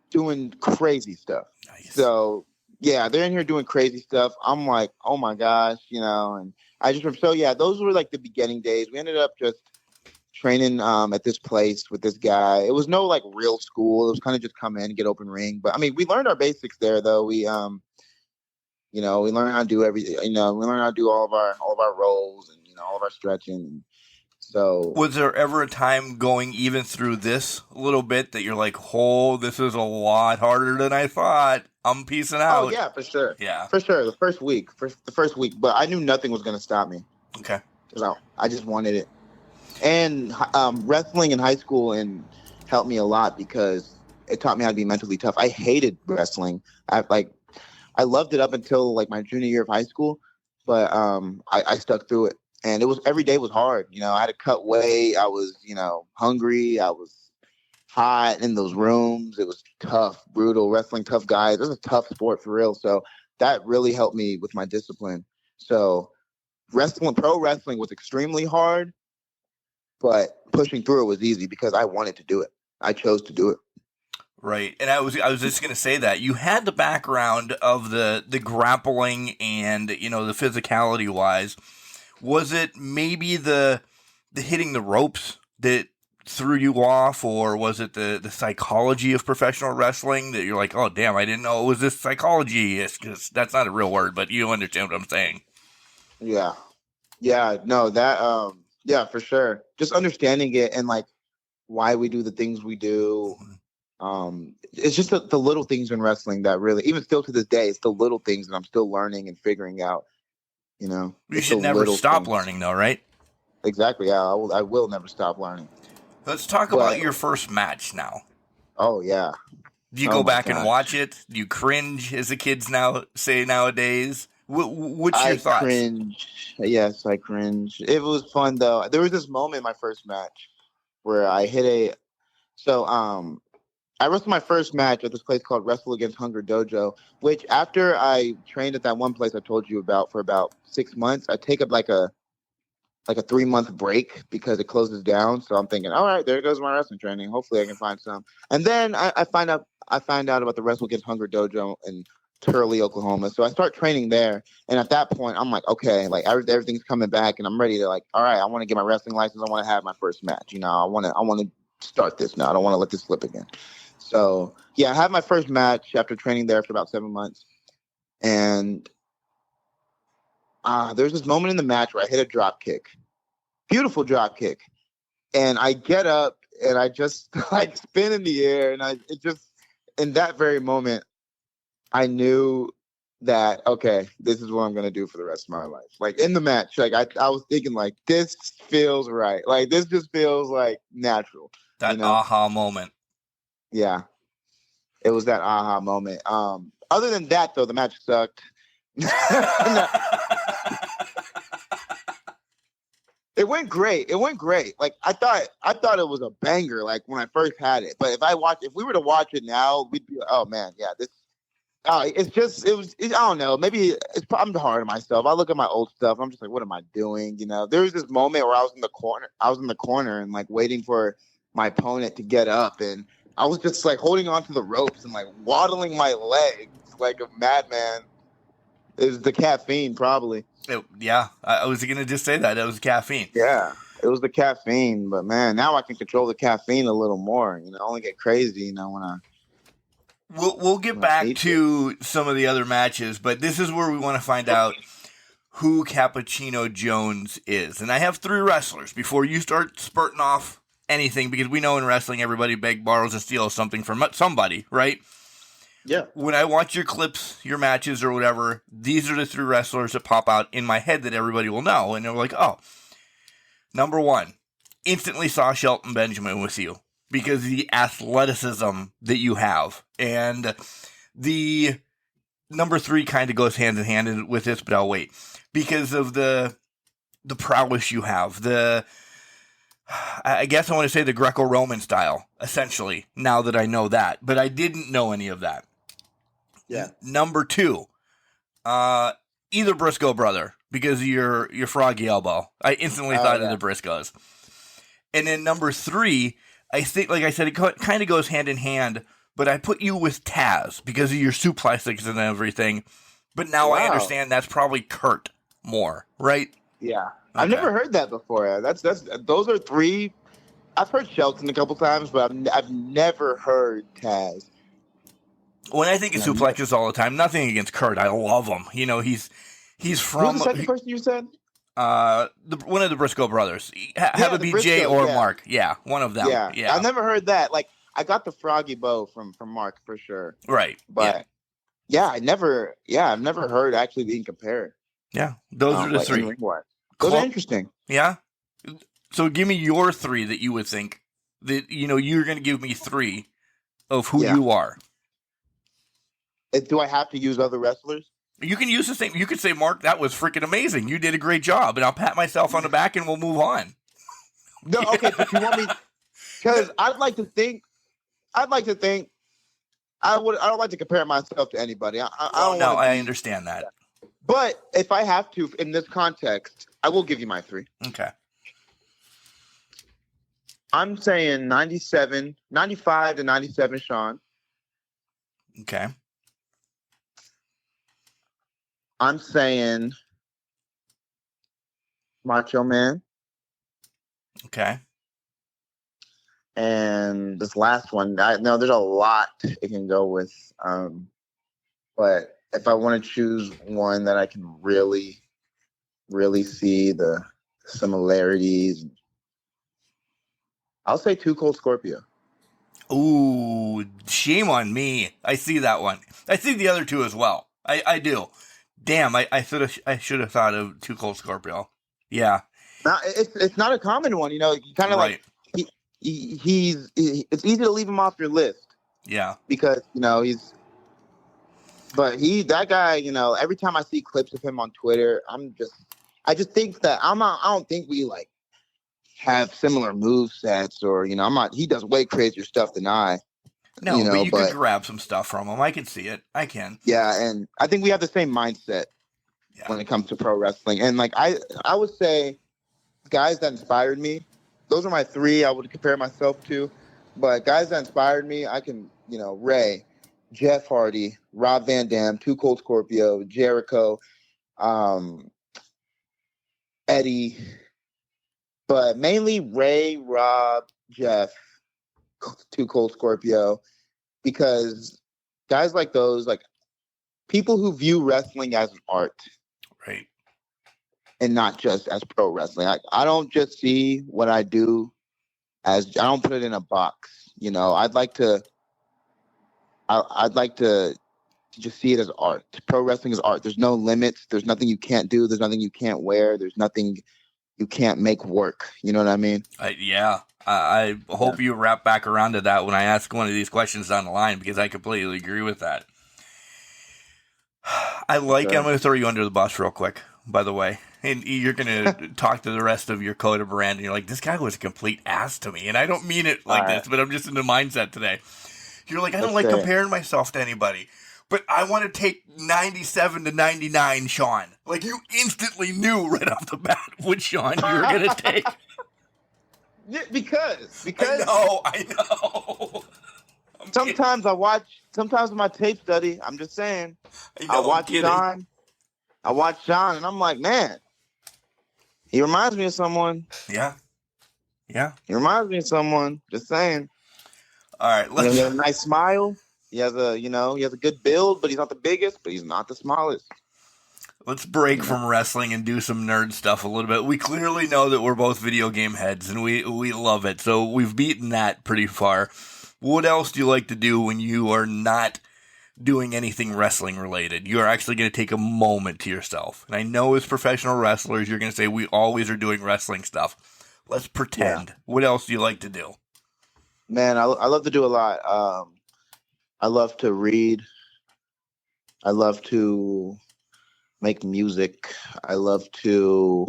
doing crazy stuff. Nice. So, yeah, they're in here doing crazy stuff. I'm like, oh my gosh, and I just remember. So yeah, those were like the beginning days. We ended up just training at this place with this guy. It was no like real school. It was kind of just come in, get open ring. But I mean, we learned our basics there though. We we learned how to do everything. We learned how to do all of our roles and all of our stretching. So, was there ever a time going even through this little bit that you're like, oh, this is a lot harder than I thought. I'm peacing out. Oh, yeah, for sure. Yeah. For sure. The first week. But I knew nothing was going to stop me. Okay. Because I just wanted it. And wrestling in high school helped me a lot because it taught me how to be mentally tough. I hated wrestling. I loved it up until like my junior year of high school. But I stuck through it. And every day was hard. I had to cut weight. I was, hungry. I was hot in those rooms. It was tough, brutal wrestling, tough guys. It was a tough sport for real. So that really helped me with my discipline. So pro wrestling was extremely hard, but pushing through it was easy because I wanted to do it. I chose to do it. Right. And I was just going to say that you had the background of the grappling and, the physicality wise. Was it maybe the hitting the ropes that threw you off, or was it the psychology of professional wrestling that you're like, oh, damn, I didn't know it was this psychology? Because that's not a real word, but you understand what I'm saying. Yeah. Yeah. No, that, yeah, for sure. Just understanding it and like why we do the things we do. It's just the little things in wrestling that really, even still to this day, it's the little things that I'm still learning and figuring out. You should never stop learning, though, right? Exactly. Yeah, I will never stop learning. Let's talk about your first match now. Oh, yeah. Do you go back and watch it? Do you cringe, as the kids now say nowadays? What's your thoughts? I cringe. Yes, I cringe. It was fun, though. There was this moment in my first match where I hit I wrestled my first match at this place called Wrestle Against Hunger Dojo, which after I trained at that one place I told you about for about 6 months, I take up like a like a 3-month break because it closes down. So I'm thinking, all right, there goes my wrestling training. Hopefully I can find some. And then I find out about the Wrestle Against Hunger dojo in Turley, Oklahoma. So I start training there. And at that point, I'm like, okay, like everything's coming back, and I'm ready to like, all right, I want to get my wrestling license. I want to have my first match. You know, I want to start this now. I don't want to let this slip again. So yeah, I had my first match after training there for about 7 months, and there's this moment in the match where I hit a drop kick, beautiful drop kick, and I get up and I just like spin in the air, and in that very moment, I knew that, okay, this is what I'm gonna do for the rest of my life. Like in the match, like I was thinking, like, this feels right. Like this just feels like natural. That aha moment. Yeah, it was that aha moment. Other than that, though, the match sucked. It went great. Like I thought it was a banger. Like when I first had it. But if we were to watch it now, we'd be like, oh man, yeah, this. I don't know. Maybe I'm hard on myself. I look at my old stuff. I'm just like, what am I doing? You know, there was this moment where I was in the corner and like waiting for my opponent to get up, and I was just like holding onto the ropes and like waddling my legs like a madman. It was the caffeine, probably. I was going to just say that. It was caffeine. Yeah, it was the caffeine. But man, now I can control the caffeine a little more. You know, I only get crazy, you know, when I. We'll get back to some of the other matches, but this is where we want to find out who Cappuccino Jones is. And I have 3 wrestlers before you start spurting off anything, because we know in wrestling everybody borrows and steals something from somebody, right? Yeah. When I watch your clips, your matches or whatever, these are the 3 wrestlers that pop out in my head that everybody will know. And they're like, oh, number 1, instantly saw Shelton Benjamin with you because of the athleticism that you have. And the number 3 kind of goes hand in hand with this, but I'll wait. Because of the prowess you have, I guess I want to say the Greco-Roman style, essentially, now that I know that. But I didn't know any of that. Yeah. Number 2, either Briscoe brother, because of your froggy elbow. I instantly thought of the Briscoes. And then number 3, I think, like I said, it kind of goes hand in hand, but I put you with Taz because of your suplexes and everything. But now I understand that's probably Kurt more, right? Yeah. Okay. I've never heard that before. Those are 3. I've heard Shelton a couple times, but I've never heard Taz. When I think of suplexes all the time, nothing against Kurt. I love him. You know, he's from. Who's the second person you said? One of the Briscoe brothers. Have it be Jay or Mark. Yeah, one of them. Yeah. I've never heard that. Like, I got the froggy bow from Mark for sure. Right. But I've never heard actually being compared. Yeah, those are the 3. Those are interesting. Yeah. So give me your 3 that you would think that, you know, you're going to give me 3 of who you are. Do I have to use other wrestlers? You can use the same. You could say, Mark, that was freaking amazing. You did a great job, and I'll pat myself on the back, and we'll move on. No, okay, but you want me? Because I'd like to think. I don't like to compare myself to anybody. I understand that. But if I have to, in this context, I will give you my 3. Okay. I'm saying 95 to 97, Sean. Okay. I'm saying Macho Man. Okay. And this last one, there's a lot it can go with. But if I want to choose one that I can really, really see the similarities, I'll say Too Cold Scorpio. Ooh, shame on me. I see that one. I see the other 2 as well. I do. Damn, I should have thought of Too Cold Scorpio. Yeah. It's not a common one, you know. Kind of like it's easy to leave him off your list. Yeah. Because, you know, that guy, you know, every time I see clips of him on Twitter, I just think that I don't think we like have similar move sets, or, you know, he does way crazier stuff than I. No, you know, but you can grab some stuff from him. I can see it. I can. Yeah, and I think we have the same mindset when it comes to pro wrestling. And like I would say guys that inspired me. Those are my three I would compare myself to. But guys that inspired me, I can, Ray, Jeff Hardy, Rob Van Dam, Too Cold Scorpio, Jericho, um, Eddie, but mainly Ray, Rob, Jeff, Too Cold Scorpio, because guys like those, like people who view wrestling as an art, Right. and not just as pro wrestling. I don't just see what I do as, I don't put it in a box. I'd like to just see it as art. Pro wrestling is art. There's no limits. There's nothing you can't do. There's nothing you can't wear. There's nothing you can't make work. You know what I mean? Yeah. I hope you wrap back around to that when I ask one of these questions down the line, because I completely agree with that. I'm going to throw you under the bus real quick, by the way. And you're going to talk to the rest of your Coda brand, and you're like, this guy was a complete ass to me. And I don't mean it like this, but I'm just in the mindset today. You're like, I don't like comparing myself to anybody, but I want to take 97 to 99, Sean. Like, you instantly knew right off the bat which Sean you were going to take. Because I know. Sometimes in my tape study, I'm just saying, I watch Sean, and I'm like, man, he reminds me of someone. Yeah. He reminds me of someone. Just saying. All right. He has a nice smile. He has a good build, but he's not the biggest, but he's not the smallest. Let's break from wrestling and do some nerd stuff a little bit. We clearly know that we're both video game heads, and we love it. So we've beaten that pretty far. What else do you like to do when you are not doing anything wrestling related? You are actually going to take a moment to yourself. And I know as professional wrestlers, you're going to say we always are doing wrestling stuff. Let's pretend. Yeah. What else do you like to do? Man, I love to do a lot. I love to read. I love to make music. I love to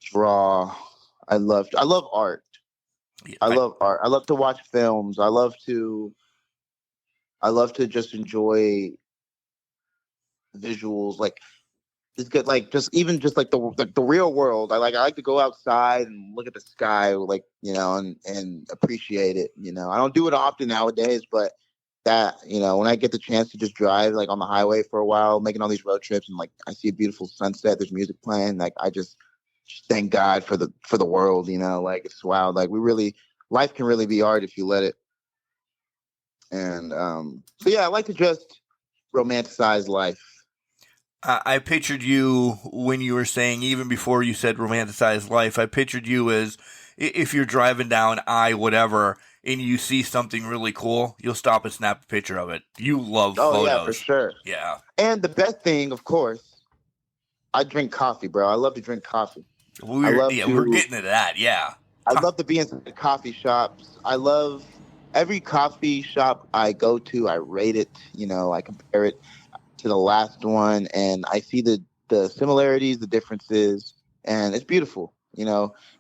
draw. I love art. Yeah, I love art. I love to watch films. I love to just enjoy visuals. Like it's good. Like just the real world. I like to go outside and look at the sky, like, and appreciate it. I don't do it often nowadays, but that, when I get the chance to just drive like on the highway for a while, making all these road trips, and like I see a beautiful sunset, there's music playing, like I just thank God for the world, like it's wild. Like life can really be art if you let it. And so yeah, I like to just romanticize life. I pictured you when you were saying, even before you said romanticize life, I pictured you as if you're driving down whatever, and you see something really cool, you'll stop and snap a picture of it. You love photos. Oh, yeah, for sure. Yeah. And the best thing, of course, I drink coffee, bro. I love to drink coffee. We're getting to that, yeah. I love to be in coffee shops. I love every coffee shop I go to, I rate it. I compare it to the last one, and I see the similarities, the differences, and it's beautiful.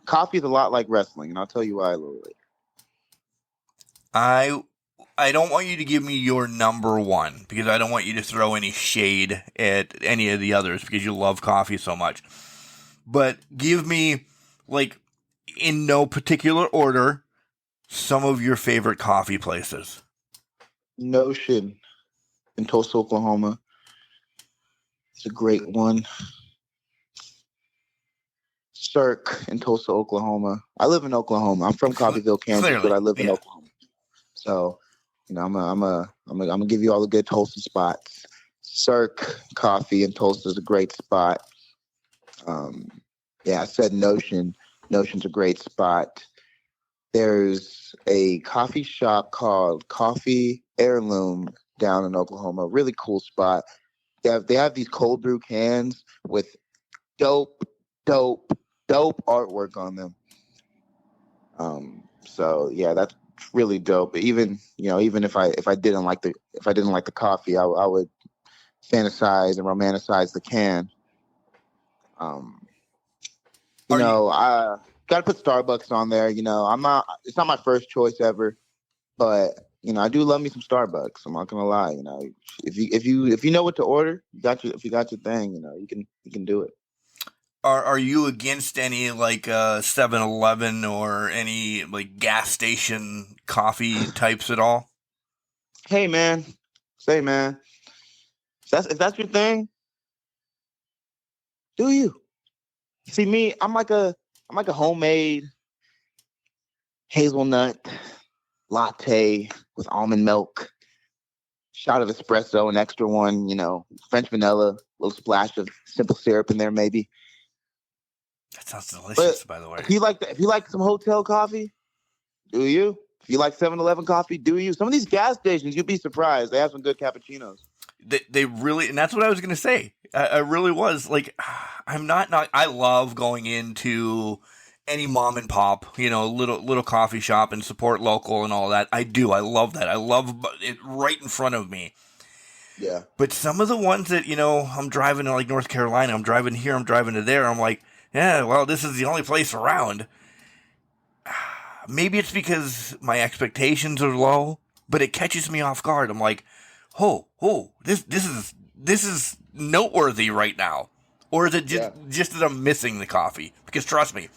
Coffee is a lot like wrestling, and I'll tell you why a little later. I don't want you to give me your number one, because I don't want you to throw any shade at any of the others, because you love coffee so much. But give me, like, in no particular order, some of your favorite coffee places. Notion in Tulsa, Oklahoma. It's a great one. Cirque in Tulsa, Oklahoma. I live in Oklahoma. I'm from Coffeyville, Kansas, clearly, but I live in Oklahoma. So, I'm gonna give you all the good Tulsa spots. Cirque Coffee in Tulsa is a great spot. I said Notion. Notion's a great spot. There's a coffee shop called Coffee Heirloom down in Oklahoma. Really cool spot. They have these cold brew cans with dope artwork on them. So yeah, that's really dope. Even if I didn't like the coffee, I would fantasize and romanticize the can. I gotta put Starbucks on there. It's not my first choice ever, but I do love me some Starbucks. I'm not gonna lie. If you know what to order, if you got your thing, you can do it. Are you against any like 7-Eleven or any like gas station coffee types at all? Hey, man. Say, man. If that's your thing, do you? See me, I'm like a homemade hazelnut latte with almond milk, shot of espresso, an extra one, French vanilla, a little splash of simple syrup in there, maybe. That sounds But delicious, by the way. if you like some hotel coffee, do you? If you like 7-Eleven coffee, do you? Some of these gas stations, you'd be surprised. They have some good cappuccinos. They really, and that's what I was gonna say. I really was like, I'm not. I love going into any mom and pop, little coffee shop and support local and all that. I do. I love that. I love it right in front of me. Yeah. But some of the ones that I'm driving to like North Carolina, I'm driving here, I'm driving to there. I'm like, yeah, well, this is the only place around. Maybe it's because my expectations are low, but it catches me off guard. I'm like, this is noteworthy right now, or is it just that I'm missing the coffee? Because trust me,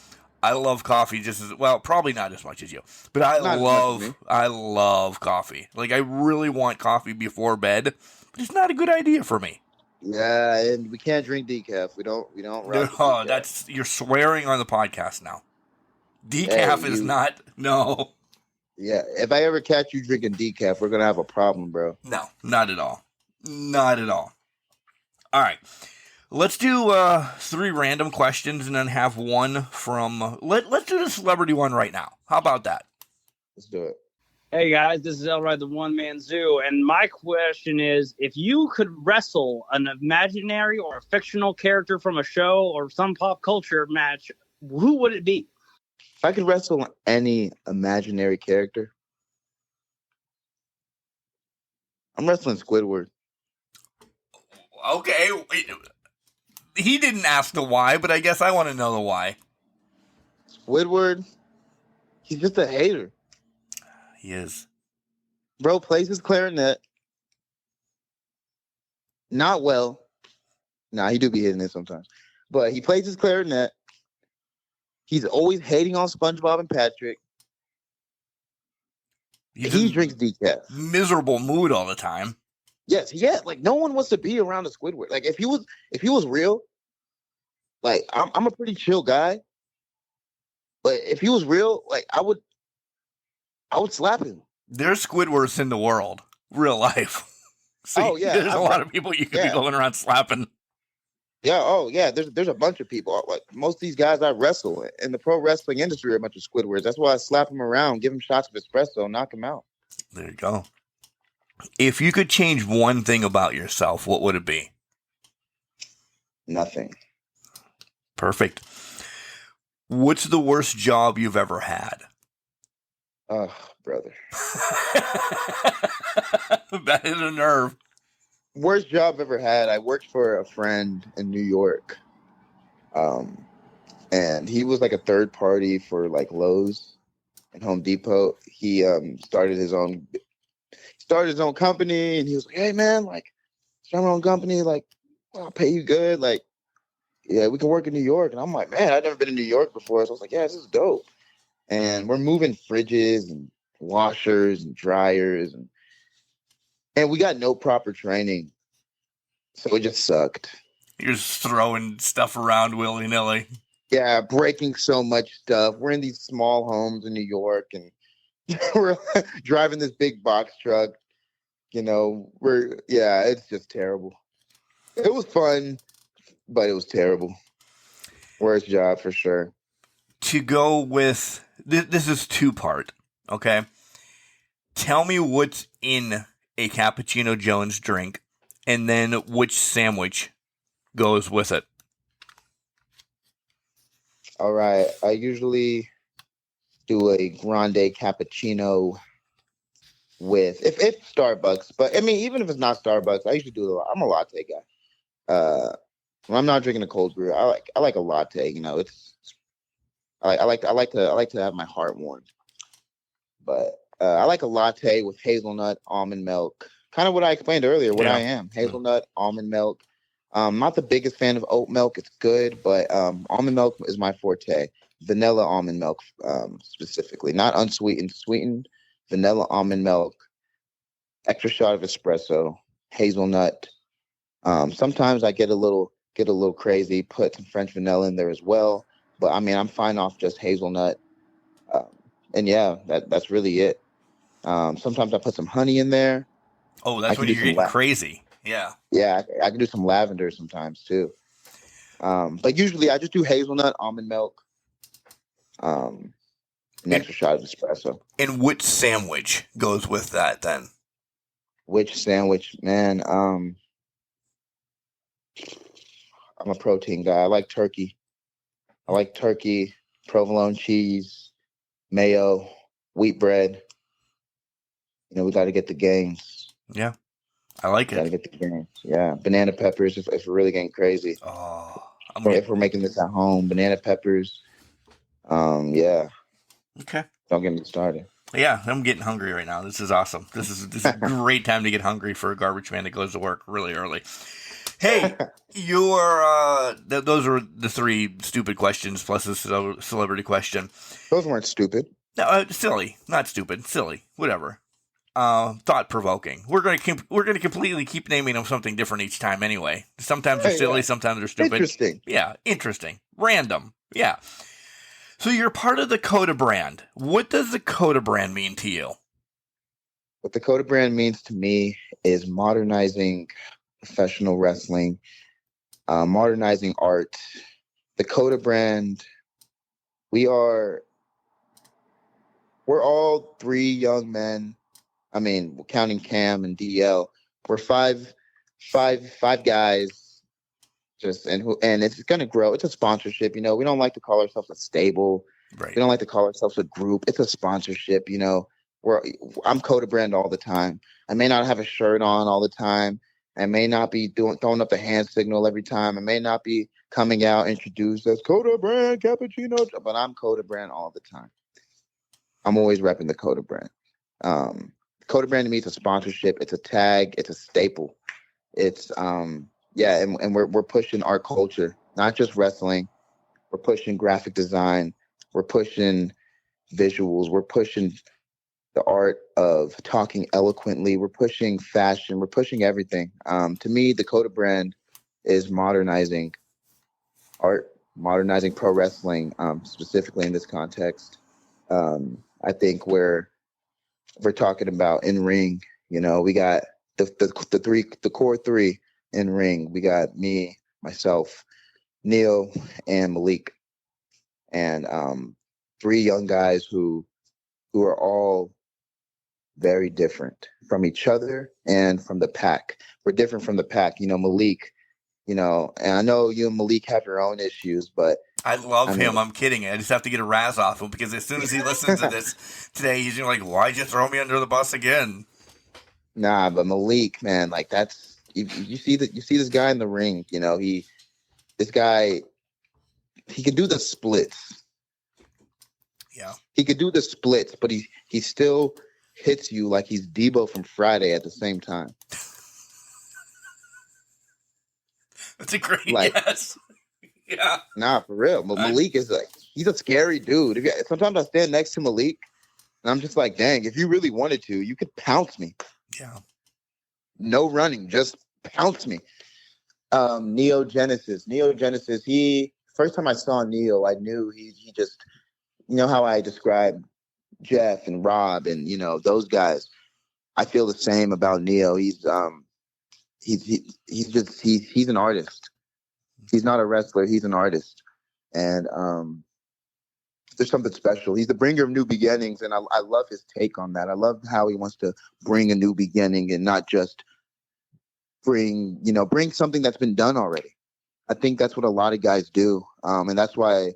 I love coffee just as well. Probably not as much as you, but I love coffee. Like I really want coffee before bed, but it's not a good idea for me. Yeah, and we can't drink decaf. We don't rock with decaf. You're swearing on the podcast now. Decaf is not. No. Yeah, if I ever catch you drinking decaf, we're gonna have a problem, bro. No, not at all. Not at all. All right. Let's do 3 random questions and then have one from... Let's do the celebrity one right now. How about that? Let's do it. Hey, guys. This is Elrod, the one-man zoo. And my question is, if you could wrestle an imaginary or a fictional character from a show or some pop culture match, who would it be? If I could wrestle any imaginary character, I'm wrestling Squidward. Okay. He didn't ask the why, but I guess I want to know the why. Squidward, he's just a hater. He is. Bro plays his clarinet. Not well. Nah, he do be hitting it sometimes. But he plays his clarinet. He's always hating on SpongeBob and Patrick. He drinks decaf. Miserable mood all the time. Yes, yeah. Like no one wants to be around a Squidward. Like if he was real, like I'm a pretty chill guy. But if he was real, like I would slap him. There's Squidwards in the world, real life. See, there's a lot of people you could be going around slapping. Yeah, there's a bunch of people. Like most of these guys I wrestle in the pro wrestling industry are a bunch of Squidwards. That's why I slap them around, give them shots of espresso, knock them out. There you go. If you could change one thing about yourself, what would it be? Nothing. Perfect. What's the worst job you've ever had? Oh, brother. That is a nerve. Worst job I've ever had. I worked for a friend in New York. And he was like a third party for like Lowe's and Home Depot. He started his own company, and he was like, "Hey man, like start my own company, like I'll pay you good, like yeah, we can work in New York." And I'm like, man, I've never been in New York before, so I was like, yeah, this is dope. And we're moving fridges and washers and dryers, and we got no proper training, so it just sucked. You're just throwing stuff around willy-nilly. Yeah, breaking so much stuff. We're in these small homes in New York, and we're driving this big box truck. It's just terrible. It was fun, but it was terrible. Worst job for sure. To go with, this is 2-part, okay? Tell me what's in a Cappuccino Jones drink, and then which sandwich goes with it. All right. I usually do a grande cappuccino with if Starbucks, but I mean even if it's not Starbucks, I usually do I'm a latte guy. When I'm not drinking a cold brew, I like a latte. I like to have my heart warmed. But I like a latte with hazelnut, almond milk. Kind of what I explained earlier. What I am: hazelnut, almond milk, Not the biggest fan of oat milk. It's good, but almond milk is my forte. Vanilla almond milk, specifically, not unsweetened, sweetened vanilla almond milk. Extra shot of espresso, hazelnut. Sometimes I get a little crazy, put some French vanilla in there as well. But I mean, I'm fine off just hazelnut. Um, and yeah, that's really it. Sometimes I put some honey in there. Oh, I that's can when do you're some getting crazy. Yeah. yeah, I can do some lavender sometimes too. But usually I just do hazelnut, almond milk, an And extra shot of espresso. and which sandwich goes with that then? Which sandwich, man? I'm a protein guy. I like turkey. Provolone cheese, mayo, wheat bread. We got to get the gains. Yeah, I like Got to it. get the gains. Yeah, banana peppers. If we're really getting crazy, Oh, or if we're making this at home, banana peppers. Yeah. okay. Don't get me started. Yeah, I'm getting hungry right now. This is awesome. This is a great time to get hungry for a garbage man that goes to work really early. Hey, those are the three stupid questions plus a celebrity question. Those weren't stupid. No, silly, not stupid, silly, whatever. Thought provoking. We're gonna completely keep naming them something different each time anyway. Sometimes they're silly, sometimes they're stupid. Interesting. Yeah, interesting, random. Yeah. So you're part of the Coda brand. What does the Coda brand mean to you? What the Coda brand means to me is modernizing professional wrestling, modernizing art. The Coda brand, we're all three young men. I mean, counting Cam and DL, we're five guys. And it's going to grow. It's a sponsorship. We don't like to call ourselves a stable. Right. We don't like to call ourselves a group. It's a sponsorship. I'm Coda brand all the time. I may not have a shirt on all the time. I may not be throwing up the hand signal every time. I may not be coming out introduced as Coda brand Cappuccino, but I'm Coda brand all the time. I'm always repping the Coda brand. Coda brand to me is a sponsorship. It's a tag. It's a staple. It's yeah, and we're pushing our culture, not just wrestling. We're pushing graphic design. We're pushing visuals. We're pushing the art of talking eloquently. We're pushing fashion. We're pushing everything. To me, the Coda brand is modernizing art, modernizing pro wrestling, specifically in this context. I think we're talking about in ring. We got the core three in ring. We got me, myself, Neil, and Malik, and three young guys who are all very different from each other and from the pack. We're different from the pack. Malik, and I know you and Malik have your own issues, but I love him. I'm kidding. I just have to get a razz off him because as soon as he listens to this today, he's gonna be like, "Why'd you throw me under the bus again?" Nah, but Malik, man, like that's you see this guy in the ring. This guy, he can do the splits. Yeah, he could do the splits, but he still hits you like he's Debo from Friday at the same time. that's a great guess. Yeah, nah, for real. Malik is he's a scary dude. Sometimes I stand next to Malik, and I'm just like, dang, if you really wanted to, you could pounce me. Yeah. No running, just pounce me. Neo Genesis. First time I saw Neo, I knew he just, how I describe Jeff and Rob and, those guys. I feel the same about Neo. He's an artist. He's not a wrestler. He's an artist. And there's something special. He's the bringer of new beginnings, and I love his take on that. I love how he wants to bring a new beginning and not just bring something that's been done already. I think that's what a lot of guys do, and that's what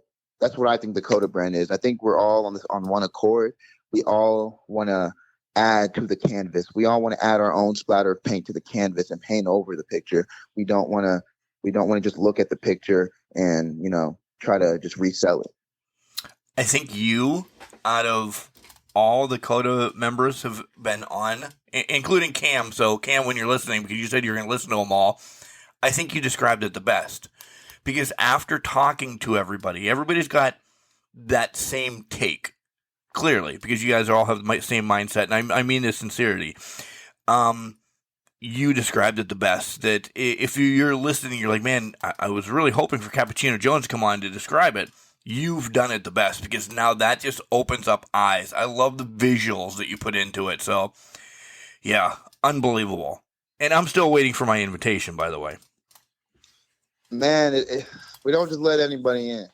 I think the Coda brand is. I think we're all on one accord. We all want to add to the canvas. We all want to add our own splatter of paint to the canvas and paint over the picture. We don't want to just look at the picture and try to just resell it. I think you, out of all the Coda members, have been on, including Cam. So, Cam, when you're listening, because you said you're going to listen to them all, I think you described it the best. Because after talking to everybody, everybody's got that same take, clearly, because you guys all have the same mindset, and I mean this sincerity. You described it the best, that if you're listening, you're like, man, I was really hoping for Cappuccino Jones to come on to describe it. You've done it the best, because now that just opens up eyes. I love the visuals that you put into it. So, yeah, unbelievable. And I'm still waiting for my invitation, by the way. Man, we don't just let anybody in.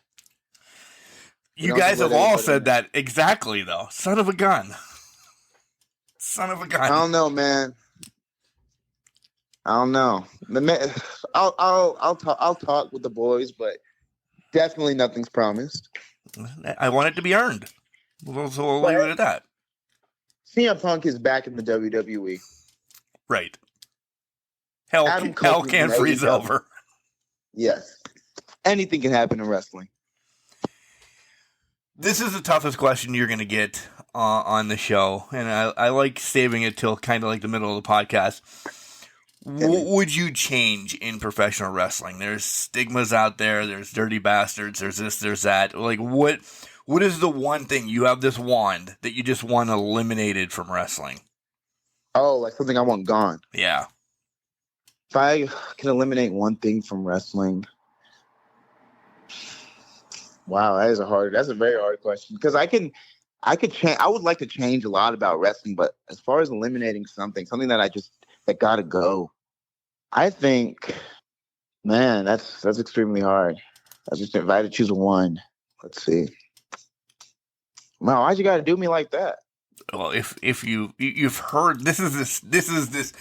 You guys have all said that exactly, though. Son of a gun. Son of a gun. I don't know, man. I don't know. I'll talk with the boys, but definitely nothing's promised. I want it to be earned. So we'll leave it at that. CM Punk is back in the WWE. Right. Hell can't freeze over. Yes. Anything can happen in wrestling. This is the toughest question you're going to get on the show, and I like saving it till kind of like the middle of the podcast. What would you change in professional wrestling? There's stigmas out there. There's dirty bastards. There's this, there's that. Like, what is the one thing you have this wand that you just want eliminated from wrestling? Oh, like something I want gone. Yeah. If I can eliminate one thing from wrestling, wow, that's a very hard question, because I could change. I would like to change a lot about wrestling, but as far as eliminating something that gotta go, I think, man, that's extremely hard. If I had to choose one, let's see. Wow, why'd you gotta do me like that? Well, if you've heard, this is this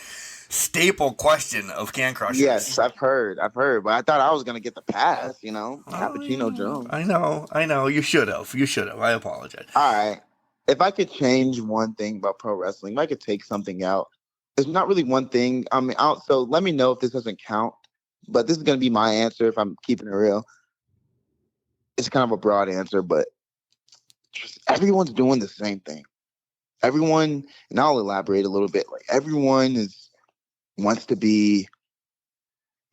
staple question of Can Crushers. Yes, I've heard, but I thought I was gonna get the pass. Cappuccino Jones. I know. You should have. I apologize. All right. If I could change one thing about pro wrestling, if I could take something out, there's not really one thing. I mean, so let me know if this doesn't count, but this is going to be my answer if I'm keeping it real. It's kind of a broad answer, but everyone's doing the same thing. Everyone, and I'll elaborate a little bit, like everyone wants to be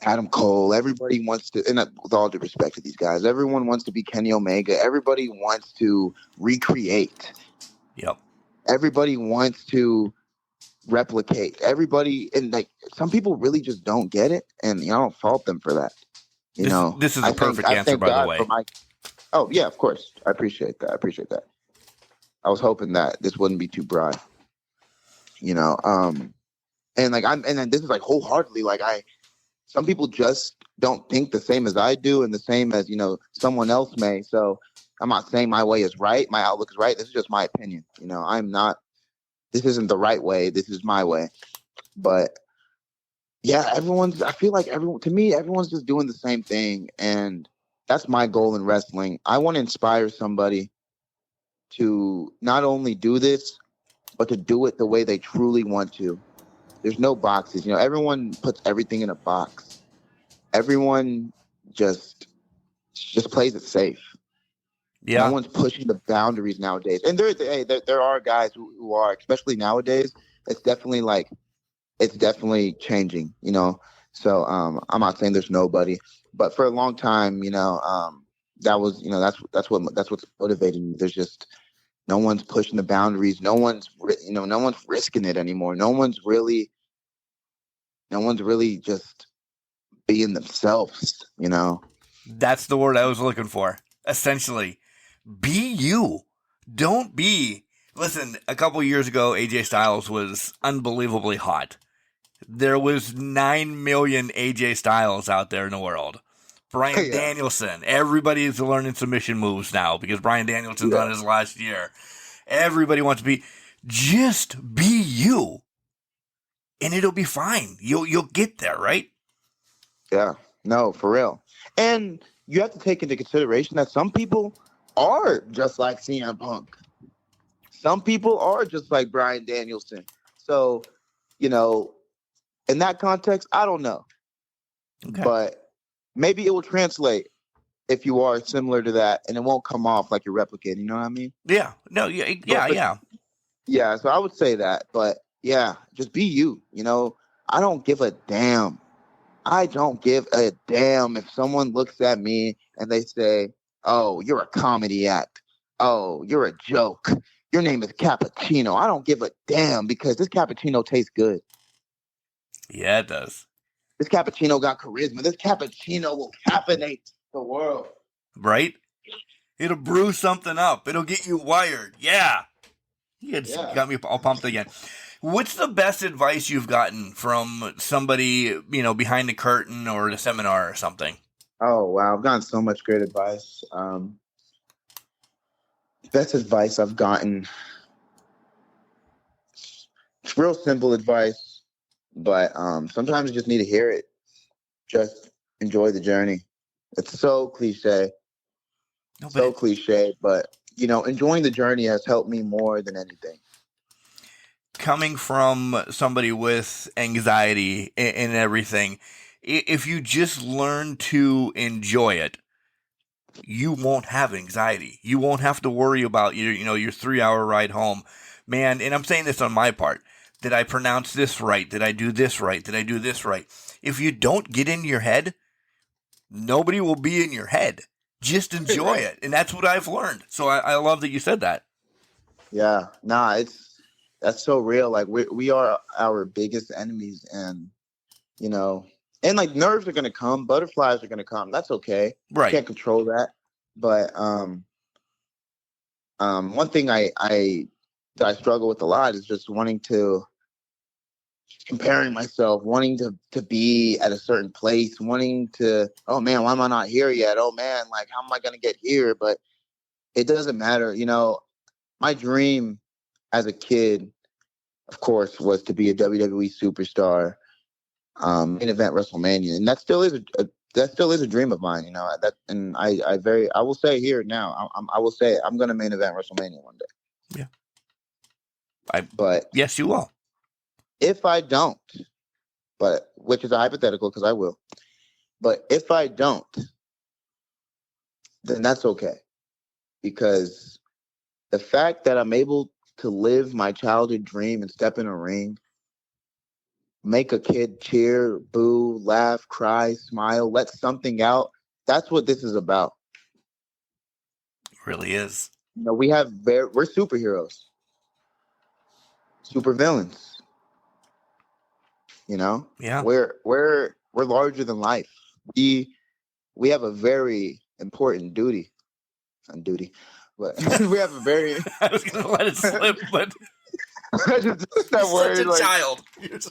Adam Cole. Everybody wants to, and with all due respect to these guys, everyone wants to be Kenny Omega. Everybody wants to recreate. Yep. Everybody wants to replicate. Everybody, and like some people really just don't get it, and I don't fault them for that. This is a perfect answer, by the way. Oh yeah, of course. I appreciate that. I was hoping that this wouldn't be too broad. And then this is like wholeheartedly, like some people just don't think the same as I do, and the same as someone else may. So I'm not saying my way is right, my outlook is right. This is just my opinion. This isn't the right way. This is my way. But yeah, I feel like everyone's just doing the same thing. And that's my goal in wrestling. I want to inspire somebody to not only do this, but to do it the way they truly want to. There's no boxes. Everyone puts everything in a box. Everyone just plays it safe. Yeah. No one's pushing the boundaries nowadays. And there are guys who are, especially nowadays, it's definitely changing, So I'm not saying there's nobody, but for a long time, that was, that's what's motivating me. There's just no one's pushing the boundaries. No one's risking it anymore. No one's really just being themselves, That's the word I was looking for. Essentially, be you. Don't be. Listen, a couple years ago, AJ Styles was unbelievably hot. There was 9 million AJ Styles out there in the world. Bryan Danielson. Everybody's learning submission moves now because Bryan Danielson's on his last year. Everybody wants to be. Just be you, and it'll be fine. You'll get there, right? Yeah. No, for real. And you have to take into consideration that some people are just like CM Punk. Some people are just like Bryan Danielson. So, in that context, I don't know. Okay. But maybe it will translate if you are similar to that, and it won't come off like you're replicating. You know what I mean? Yeah. No. Yeah. Yeah. So I would say that, but yeah, just be you. I don't give a damn I don't give a damn if someone looks at me and they say, "Oh, you're a comedy act. Oh, you're a joke. Your name is Cappuccino." I don't give a damn because this cappuccino tastes good. Yeah, it does. This cappuccino got charisma. This cappuccino will caffeinate the world. Right? It'll brew something up. It'll get you wired. Yeah. You got me all pumped again. What's the best advice you've gotten from somebody, behind the curtain or at a seminar or something? Oh, wow. I've gotten so much great advice. Best advice I've gotten. It's real simple advice, but sometimes you just need to hear it. Just enjoy the journey. It's so cliche. Cliche, but enjoying the journey has helped me more than anything. Coming from somebody with anxiety and everything, if you just learn to enjoy it, you won't have anxiety. You won't have to worry about your 3-hour ride home, man. And I'm saying this on my part. Did I pronounce this right? Did I do this right? Did I do this right? If you don't get in your head, nobody will be in your head. Just enjoy it. And that's what I've learned. So I love that you said that. Yeah, that's so real. Like we are our biggest enemies, and and like nerves are gonna come, butterflies are gonna come. That's okay. Right. Can't control that. But one thing that I struggle with a lot is just comparing myself, wanting to be at a certain place, wanting to, oh man, why am I not here yet? Oh man, like how am I gonna get here? But it doesn't matter. My dream as a kid, of course, was to be a WWE superstar, main event WrestleMania, and that still is a dream of mine. I will say here now, I will say I'm going to main event WrestleMania one day. Yeah, but yes, you will. If I don't, which is a hypothetical because I will, but if I don't, then that's okay, because the fact that I'm able to live my childhood dream and step in a ring, make a kid cheer, boo, laugh, cry, smile, let something out. That's what this is about. It really is. We're superheroes, super villains. Yeah. We're larger than life. We have a very important duty, but we have a very. I was gonna let it slip, but just that word, such a child. It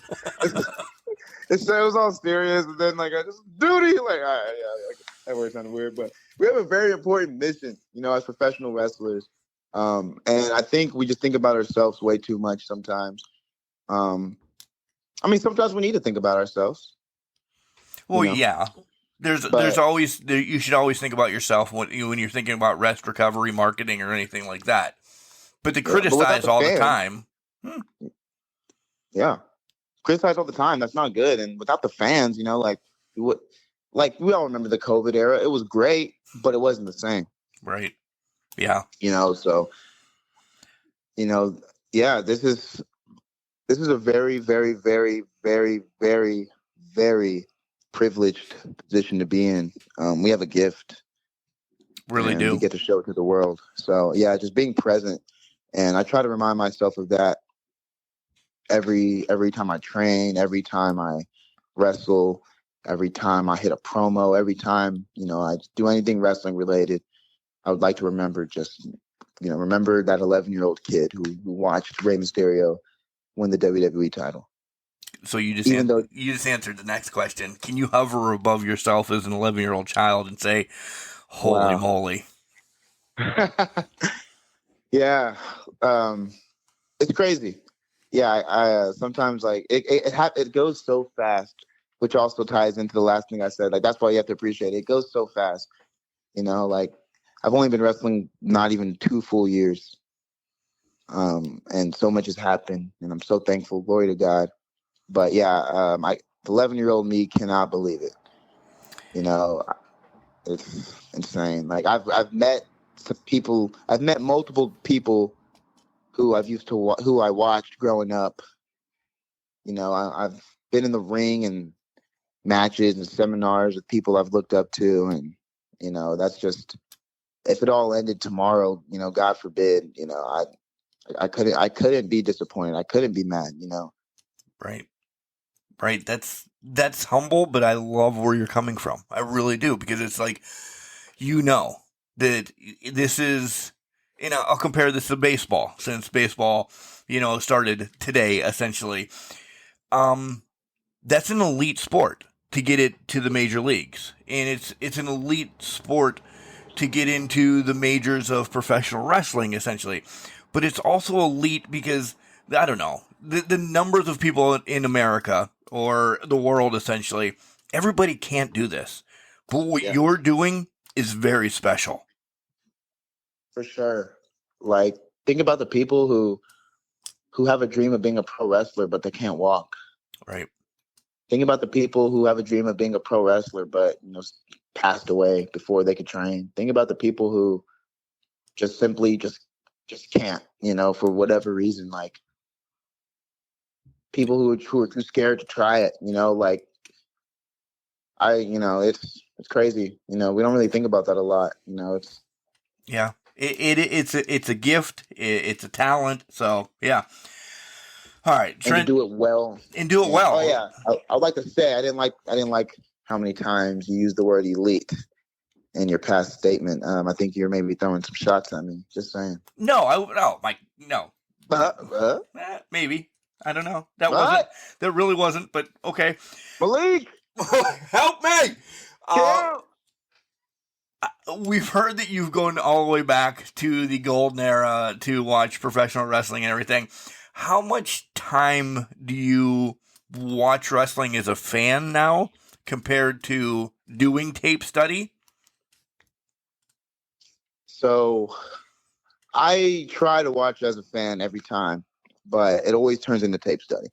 was all serious, and then I just duty. All right, yeah, that word sounded weird, but we have a very important mission, as professional wrestlers. And I think we just think about ourselves way too much sometimes. Sometimes we need to think about ourselves. Well, yeah. There's always you should always think about yourself when you're thinking about rest, recovery, marketing, or anything like that. But to criticize all the time, criticize all the time. That's not good. And without the fans, we all remember the COVID era. It was great, but it wasn't the same. Right. Yeah. So this is a very, very, very, very, very, very privileged position to be in. We have a gift. Really do. We get to show it to the world. So yeah, just being present. And I try to remind myself of that every time I train, every time I wrestle, every time I hit a promo, every time, I do anything wrestling related. I would like to remember remember that 11-year-old kid who watched Rey Mysterio win the WWE title. So you just answered the next question. Can you hover above yourself as an 11-year-old child and say, "Holy moly"? Yeah, it's crazy. Yeah, I sometimes it goes so fast, which also ties into the last thing I said. That's why you have to appreciate it. It goes so fast. I've only been wrestling not even 2 full years. And so much has happened, and I'm so thankful. Glory to God. But yeah, the 11-year-old me cannot believe it. It's insane. I've met some people. I've met multiple people who who I watched growing up. I've been in the ring and matches and seminars with people I've looked up to, and that's just, if it all ended tomorrow, God forbid, I couldn't be disappointed. I couldn't be mad. Right. Right. That's humble, but I love where you're coming from. I really do, because it's like, that this is, I'll compare this to baseball, since baseball, started today, essentially. That's an elite sport to get it to the major leagues. And it's an elite sport to get into the majors of professional wrestling, essentially. But it's also elite because, I don't know, the numbers of people in America, or the world, essentially, everybody can't do this. But what you're doing is very special. For sure. Like, think about the people who have a dream of being a pro wrestler, but they can't walk. Right. Think about the people who have a dream of being a pro wrestler, but passed away before they could train. Think about the people who just simply just can't, for whatever reason. Like, people who are too scared to try it. Like, it's crazy. We don't really think about that a lot. It's it's a gift. It's a talent. So yeah. All right, Trent, and to do it well. Oh yeah, I would like to say I didn't like how many times you used the word elite in your past statement. I think you're maybe throwing some shots at me. Just saying. No, Mike. No. Maybe. I don't know. That really wasn't. But okay. Malik, help me. We've heard that you've gone all the way back to the golden era to watch professional wrestling and everything. How much time do you watch wrestling as a fan now compared to doing tape study? So I try to watch as a fan every time, but it always turns into tape study.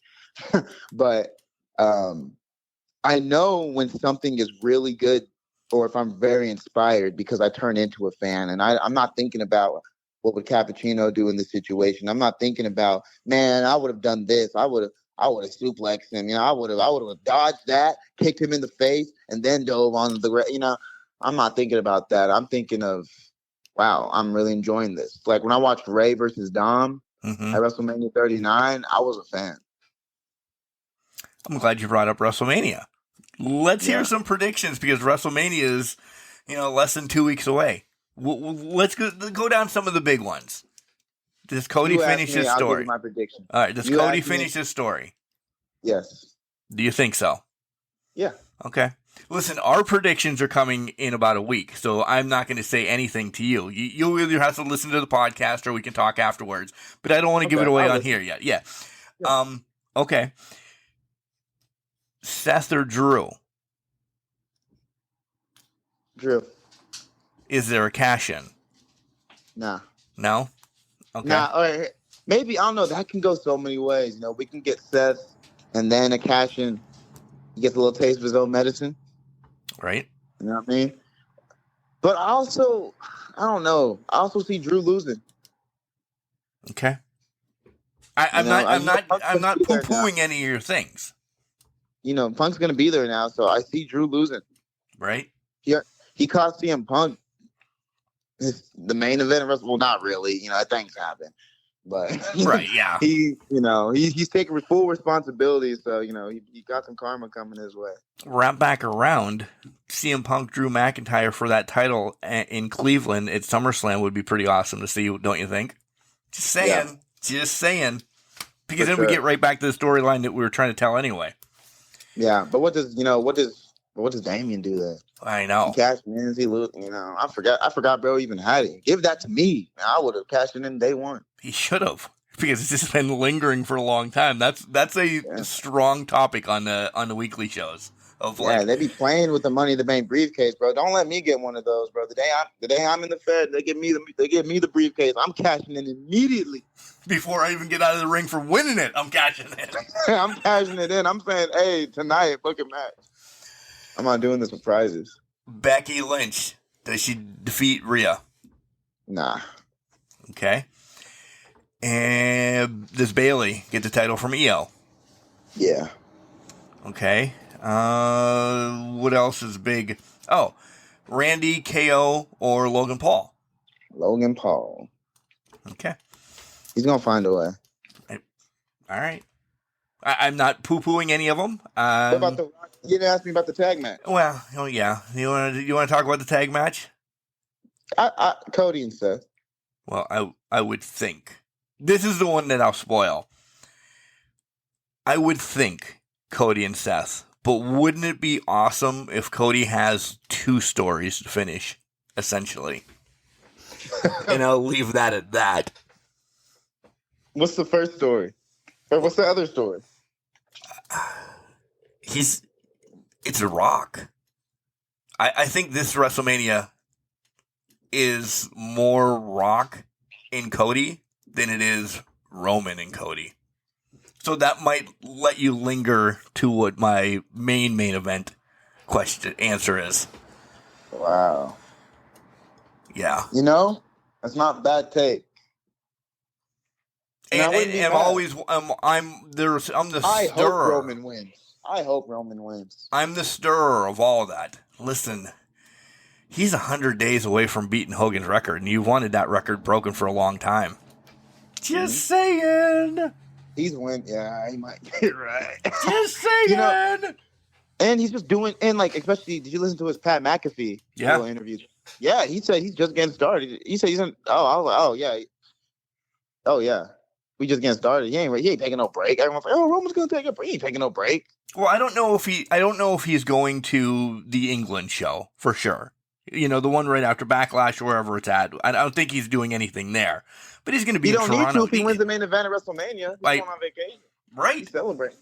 But I know when something is really good, or if I'm very inspired, because I turn into a fan, and I'm not thinking about what would Cappuccino do in this situation. I'm not thinking about, man, I would have done this. I would have suplexed him. I would have dodged that, kicked him in the face, and then dove on the. I'm not thinking about that. I'm thinking of, wow, I'm really enjoying this. Like when I watched Ray versus Dom at WrestleMania 39, I was a fan. I'm glad you brought up WrestleMania. Let's hear some predictions, because WrestleMania is, less than 2 weeks away. Let's go down some of the big ones. Does Cody finish his story? I'll give you my prediction. All right. Does Cody finish his story? Yes. Do you think so? Yeah. Okay. Listen, our predictions are coming in about a week, so I'm not going to say anything to you. You'll either have to listen to the podcast or we can talk afterwards, but I don't want to give it away on here yet. Yeah. Okay. Seth or Drew? Drew. Is there a cash-in? Nah. No? Okay. Nah, all right. Maybe, I don't know, that can go so many ways. We can get Seth and then a cash-in. He gets a little taste of his own medicine. Right. You know what I mean? But I don't know. I also see Drew losing. Okay. I'm not poo-pooing any of your things. Punk's going to be there now, so I see Drew losing. Right. He cost CM Punk the main event of wrestling. Well, not really. Things happen. But right, yeah. He's taking full responsibility, so he got some karma coming his way. Wrap back around, CM Punk, Drew McIntyre for that title in Cleveland at SummerSlam would be pretty awesome to see, don't you think? Just saying. Because then we get right back to the storyline that we were trying to tell anyway. Yeah, but what does Damian do there? I know. He cashed in, he lose. I forgot Bro even had it. Give that to me. I would have cashed it in day one. He should have, because it's just been lingering for a long time. That's a strong topic on the weekly shows. They be playing with the Money in the Bank briefcase, bro. Don't let me get one of those, bro. The day I'm in the Fed, they give me the briefcase. I'm cashing in immediately. Before I even get out of the ring for winning it, I'm cashing it. I'm cashing it in. I'm saying, hey, tonight, book a match. I'm not doing this for prizes. Becky Lynch, does she defeat Rhea? Nah. Okay. And does Bayley get the title from EO? Yeah. Okay. What else is big? Oh, Randy, KO, or Logan Paul. Logan Paul. Okay. He's going to find a way. All right. I'm not poo-pooing any of them. What about the... You didn't ask me about the tag match. Well, oh yeah. You want to talk about the tag match? Cody and Seth. Well, I would think. This is the one that I'll spoil. I would think Cody and Seth. But wouldn't it be awesome if Cody has 2 stories to finish, essentially? And I'll leave that at that. What's the first story? Or what's the other story? It's a Rock. I think this WrestleMania is more Rock in Cody than it is Roman and Cody. So that might let you linger to what my main event answer is. Wow. Yeah. You know, that's not a bad take. And I'm always I'm the I stirrer. hope Roman wins. I hope Roman wins. I'm the stirrer of all that. Listen, he's 100 days away from beating Hogan's record, and you wanted that record broken for a long time. Just saying. He's win. Yeah, he might be right. Just saying. And he's just doing, and like, especially, did you listen to his Pat McAfee interview? Yeah, he said he's just getting started. He said he's in. Oh yeah. We just getting started. He ain't taking no break. Everyone's like, Roman's gonna take a break. He ain't taking no break. Well, I don't know if he's going to the England show for sure. You know, the one right after Backlash or wherever it's at. I don't think he's doing anything there. But he's going to be in Toronto. He don't need to if he wins the main event at WrestleMania. He's going on vacation. Right. He's celebrating.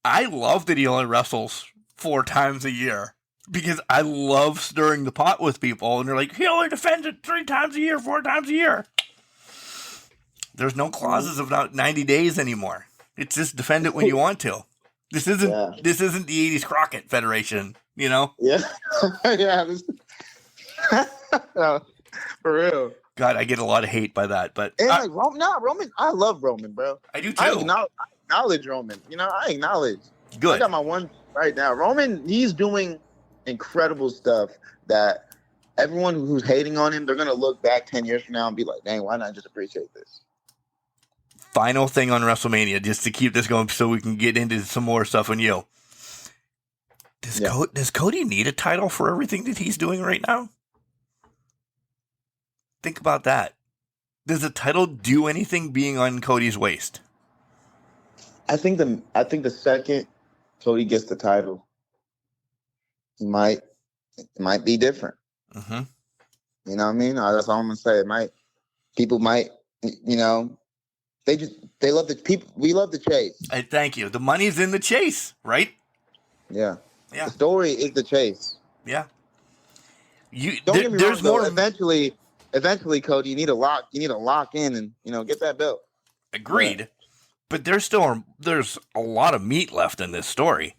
I love that he only wrestles 4 times a year because I love stirring the pot with people. And they're like, he only defends it 3 times a year, 4 times a year. There's no clauses of 90 days anymore. It's just defend it when you want to. This isn't the 80s Crockett Federation, you know? Yeah. Yeah. For real. God, I get a lot of hate by that, but Roman. I love Roman, bro. I do too. I acknowledge Roman. You know, I acknowledge. Good. I got my one right now. Roman, he's doing incredible stuff that everyone who's hating on him, they're gonna look back 10 years from now and be like, "Dang, why not just appreciate this?" Final thing on WrestleMania, just to keep this going, so we can get into some more stuff on you. Does Cody need a title for everything that he's doing right now? Think about that. Does the title do anything being on Cody's waist? I think the second Cody gets the title, it might be different. Mm-hmm. You know what I mean? That's all I'm gonna say. People might, you know, they love the people. We love the chase. Thank you. The money's in the chase, right? Yeah. Yeah. The story is the chase. Yeah. Don't get me wrong, more. Eventually, Cody, you need to lock in and, you know, get that belt. Agreed. Yeah. But there's a lot of meat left in this story.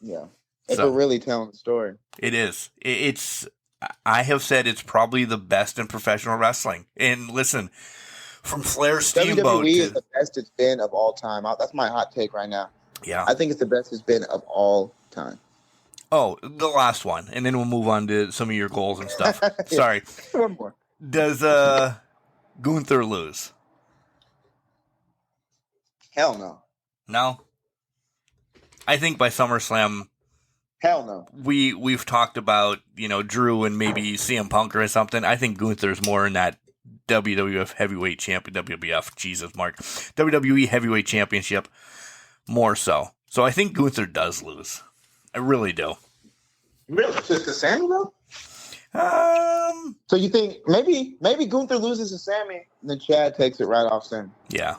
Yeah. It's a really telling story. It is. I have said it's probably the best in professional wrestling. And listen, from Flair Steamboat WWE is the best it's been of all time. That's my hot take right now. Yeah. I think it's the best it's been of all time. Oh, the last one. And then we'll move on to some of your goals and stuff. Yeah. Sorry. One more. Does Gunther lose? Hell no. No? I think by SummerSlam... Hell no. We've talked about, you know, Drew and maybe CM Punk or something. I think Gunther's more in that WWF Heavyweight Champion, WWE Heavyweight Championship more so. So I think Gunther does lose. I really do. Really? Just to Sammy though? So you think maybe Gunther loses to Sammy and then Chad takes it right off Sammy? Yeah.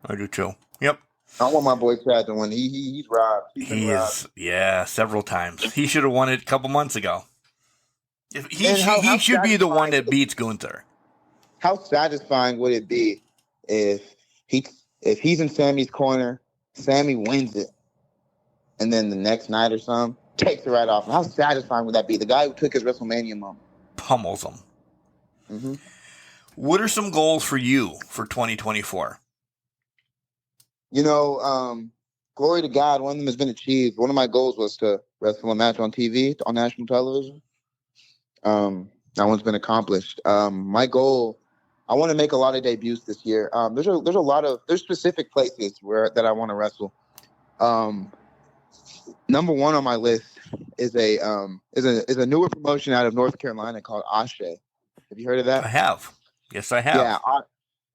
I do too. Yep. I want my boy Chad to win. He's robbed. He is, yeah, several times. He should have won it a couple months ago. He should be the one that beats Gunther. How satisfying would it be if he's in Sammy's corner, Sammy wins it, and then the next night or something takes it right off? How satisfying would that be? The guy who took his WrestleMania moment pummels him. Mm-hmm. What are some goals for you for 2024? You know, glory to God, one of them has been achieved. One of my goals was to wrestle a match on TV, on national television. That one's been accomplished. My goal, I want to make a lot of debuts this year. There's specific places that I want to wrestle. Number one on my list is a newer promotion out of North Carolina called Ashe. Have you heard of that? I have. Yes, I have.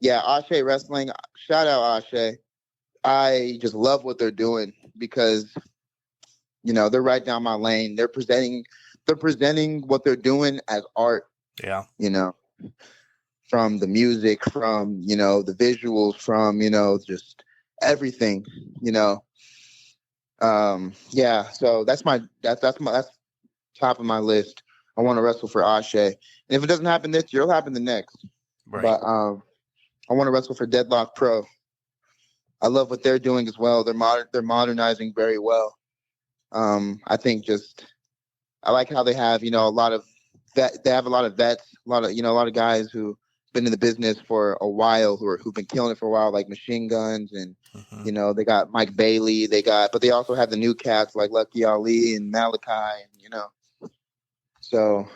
Yeah, Ashe Wrestling. Shout out Ashe. I just love what they're doing because, they're right down my lane. They're presenting what they're doing as art. Yeah. From the music, from, the visuals, from, just everything, so that's top of my list. I want to wrestle for Ashe. And if it doesn't happen this year, it'll happen the next. Right. But I want to wrestle for Deadlock Pro. I love what they're doing as well. They're modernizing very well. I think I like how they have, a lot of they have a lot of vets, a lot of guys who've been in the business for a while, who've been killing it for a while, like Machine Guns, and they got Mike Bailey, but they also have the new cats like Lucky Ali and Malachi, so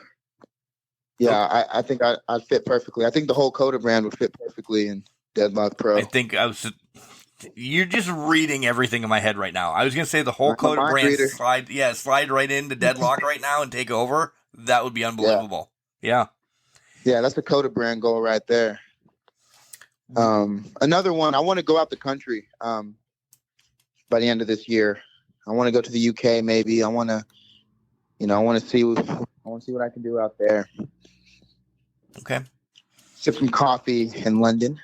yeah, I think I'd fit perfectly. I think the whole Coda brand would fit perfectly in Deadlock Pro. I think you're just reading everything in my head right now. I was going to say the whole Coda brand slide right into Deadlock right now and take over. That would be unbelievable. Yeah. Yeah, that's the Coda brand goal right there. Another one, I want to go out the country by the end of this year. I want to go to the UK maybe. I want to see what I can do out there. Okay. Sip some coffee in London.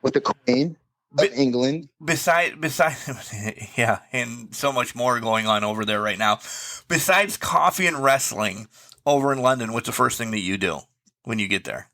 With the Queen of England. Besides, yeah, and so much more going on over there right now. Besides coffee and wrestling over in London, what's the first thing that you do when you get there?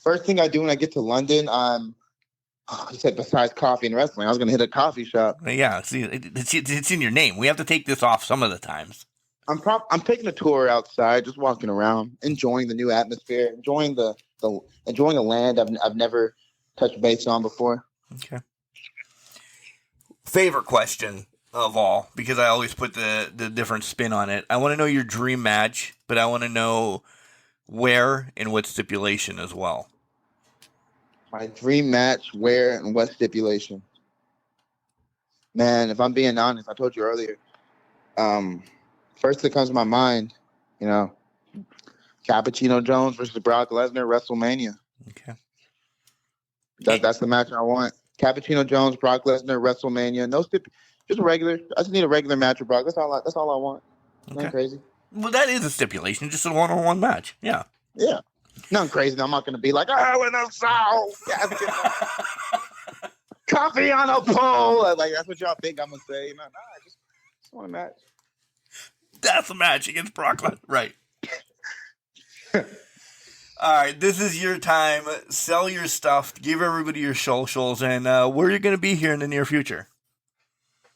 First thing I do when I get to London, you said besides coffee and wrestling, I was going to hit a coffee shop. Yeah, see, it's in your name. We have to take this off some of the times. I'm taking a tour outside, just walking around, enjoying the new atmosphere, enjoying the land I've never touched base on before. Okay. Favorite question of all, because I always put the different spin on it. I want to know your dream match, but I want to know where and what stipulation as well. My dream match, where and what stipulation? Man, if I'm being honest, I told you earlier. First that comes to my mind, Cappuccino Jones versus Brock Lesnar, WrestleMania. Okay. That's the match I want. Cappuccino Jones, Brock Lesnar, WrestleMania. No just regular. I just need a regular match with Brock. That's all I want. Okay. Nothing crazy. Well, that is a stipulation, just a one-on-one match. Yeah. Yeah. Nothing crazy. I'm not going to be like, in the South. Coffee on a pole. Like, that's what y'all think I'm going to say. No, I just want a match. That's a match against Brock Lesnar. Right. All right, this is your time. Sell your stuff. Give everybody your socials, and where you're going to be here in the near future.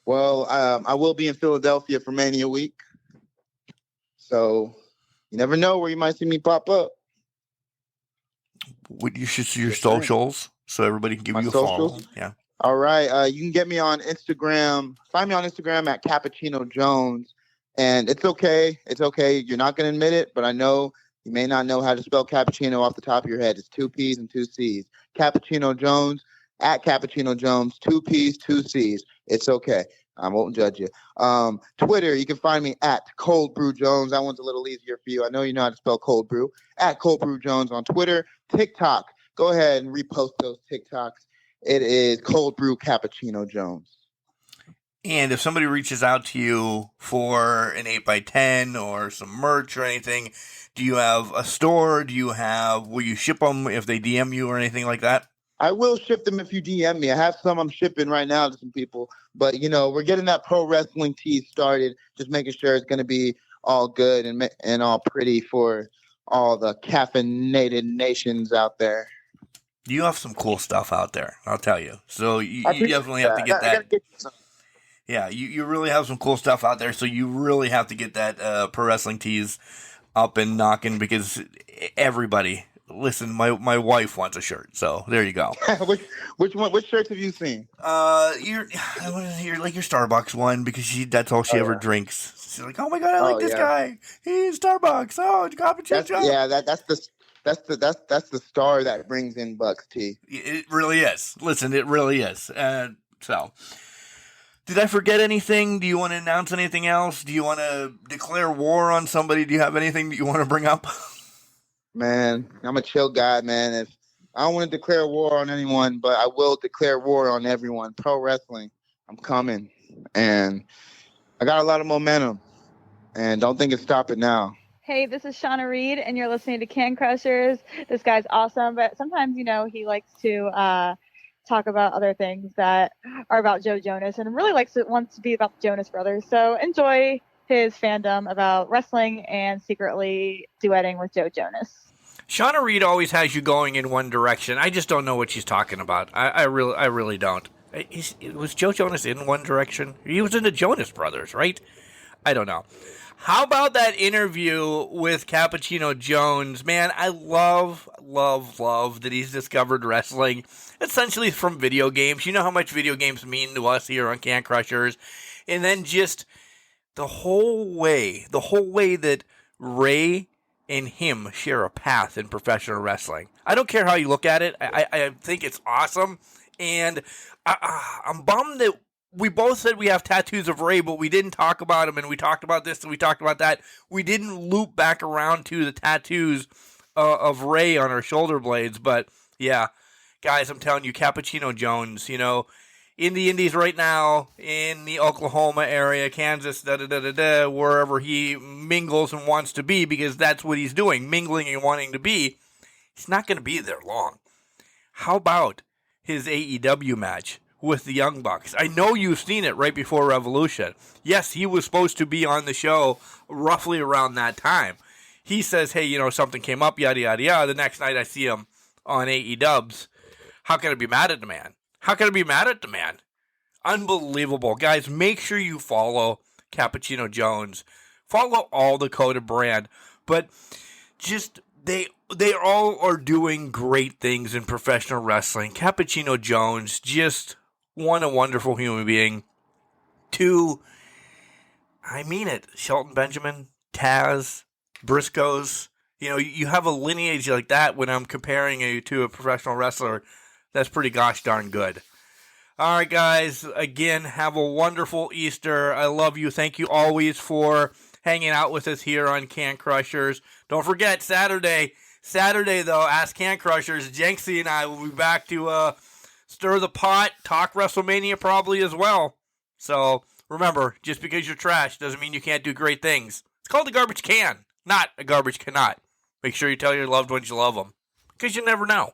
Well, I will be in Philadelphia for Mania Week. So you never know where you might see me pop up. You should see your socials so everybody can give you a follow. Yeah. All right. You can get me on Instagram. Find me on Instagram at Cappuccino Jones. And it's okay. It's okay. You're not going to admit it, but I know you may not know how to spell cappuccino off the top of your head. It's 2 P's and 2 C's. Cappuccino Jones at Cappuccino Jones, 2 P's, 2 C's. It's okay. I won't judge you. Twitter, you can find me at Cold Brew Jones. That one's a little easier for you. I know you know how to spell Cold Brew. At Cold Brew Jones on Twitter. TikTok, go ahead and repost those TikToks. It is Cold Brew Cappuccino Jones. And if somebody reaches out to you for an 8x10 or some merch or anything, do you have a store? Will you ship them if they DM you or anything like that? I will ship them if you DM me. I have some I'm shipping right now to some people. But, we're getting that pro wrestling tee started, just making sure it's going to be all good and all pretty for all the caffeinated nations out there. You have some cool stuff out there, I'll tell you. So you definitely have to get that. Yeah, you really have some cool stuff out there, so you really have to get that pro wrestling tees up and knocking because everybody listen, my wife wants a shirt, so there you go. Which shirts have you seen? You're like your Starbucks one because that's all she ever drinks. She's like, oh my god, I like this guy. He's Starbucks. Oh, Cappuccino Jones. That's the star that brings in bucks, T. It really is. Listen, it really is. So, did I forget anything? Do you want to announce anything else? Do you want to declare war on somebody? Do you have anything that you want to bring up? Man, I'm a chill guy, man. If I don't want to declare war on anyone, but I will declare war on everyone. Pro wrestling, I'm coming, and I got a lot of momentum, and don't think it's stopping now. Hey, this is Shauna Reed, and you're listening to Can Crushers. This guy's awesome, but sometimes, he likes to talk about other things that are about Joe Jonas, and really wants to be about the Jonas Brothers. So enjoy his fandom about wrestling and secretly duetting with Joe Jonas. Shauna Reed always has you going in one direction. I just don't know what she's talking about. I really don't. Was Joe Jonas in One Direction? He was in the Jonas Brothers, right? I don't know. How about that interview with Cappuccino Jones? Man, I love that he's discovered wrestling essentially from video games. You know how much video games mean to us here on Can Crushers. And then just the whole way that Ray and him share a path in professional wrestling. I don't care how you look at it. I think it's awesome. And I'm bummed that we both said we have tattoos of Ray, but we didn't talk about him, and we talked about this and we talked about that. We didn't loop back around to the tattoos of Ray on our shoulder blades. But yeah, guys, I'm telling you, Cappuccino Jones, in the Indies right now, in the Oklahoma area, Kansas, wherever he mingles and wants to be, because that's what he's doing, mingling and wanting to be, he's not going to be there long. How about his AEW match with the Young Bucks? I know you've seen it right before Revolution. Yes, he was supposed to be on the show roughly around that time. He says, hey, something came up, yada, yada, yada. The next night I see him on AEW's. How can I be mad at the man? Unbelievable. Guys, make sure you follow Cappuccino Jones. Follow all the Coda brand. But just, they all are doing great things in professional wrestling. Cappuccino Jones, just one, a wonderful human being. Two, I mean it, Shelton Benjamin, Taz, Briscoes. You have a lineage like that when I'm comparing you to a professional wrestler. That's pretty gosh darn good. All right, guys. Again, have a wonderful Easter. I love you. Thank you always for hanging out with us here on Can Crushers. Don't forget, Saturday, though, Ask Can Crushers. Jenksy and I will be back to stir the pot, talk WrestleMania probably as well. So remember, just because you're trash doesn't mean you can't do great things. It's called a garbage can, not a garbage cannot. Make sure you tell your loved ones you love them, because you never know.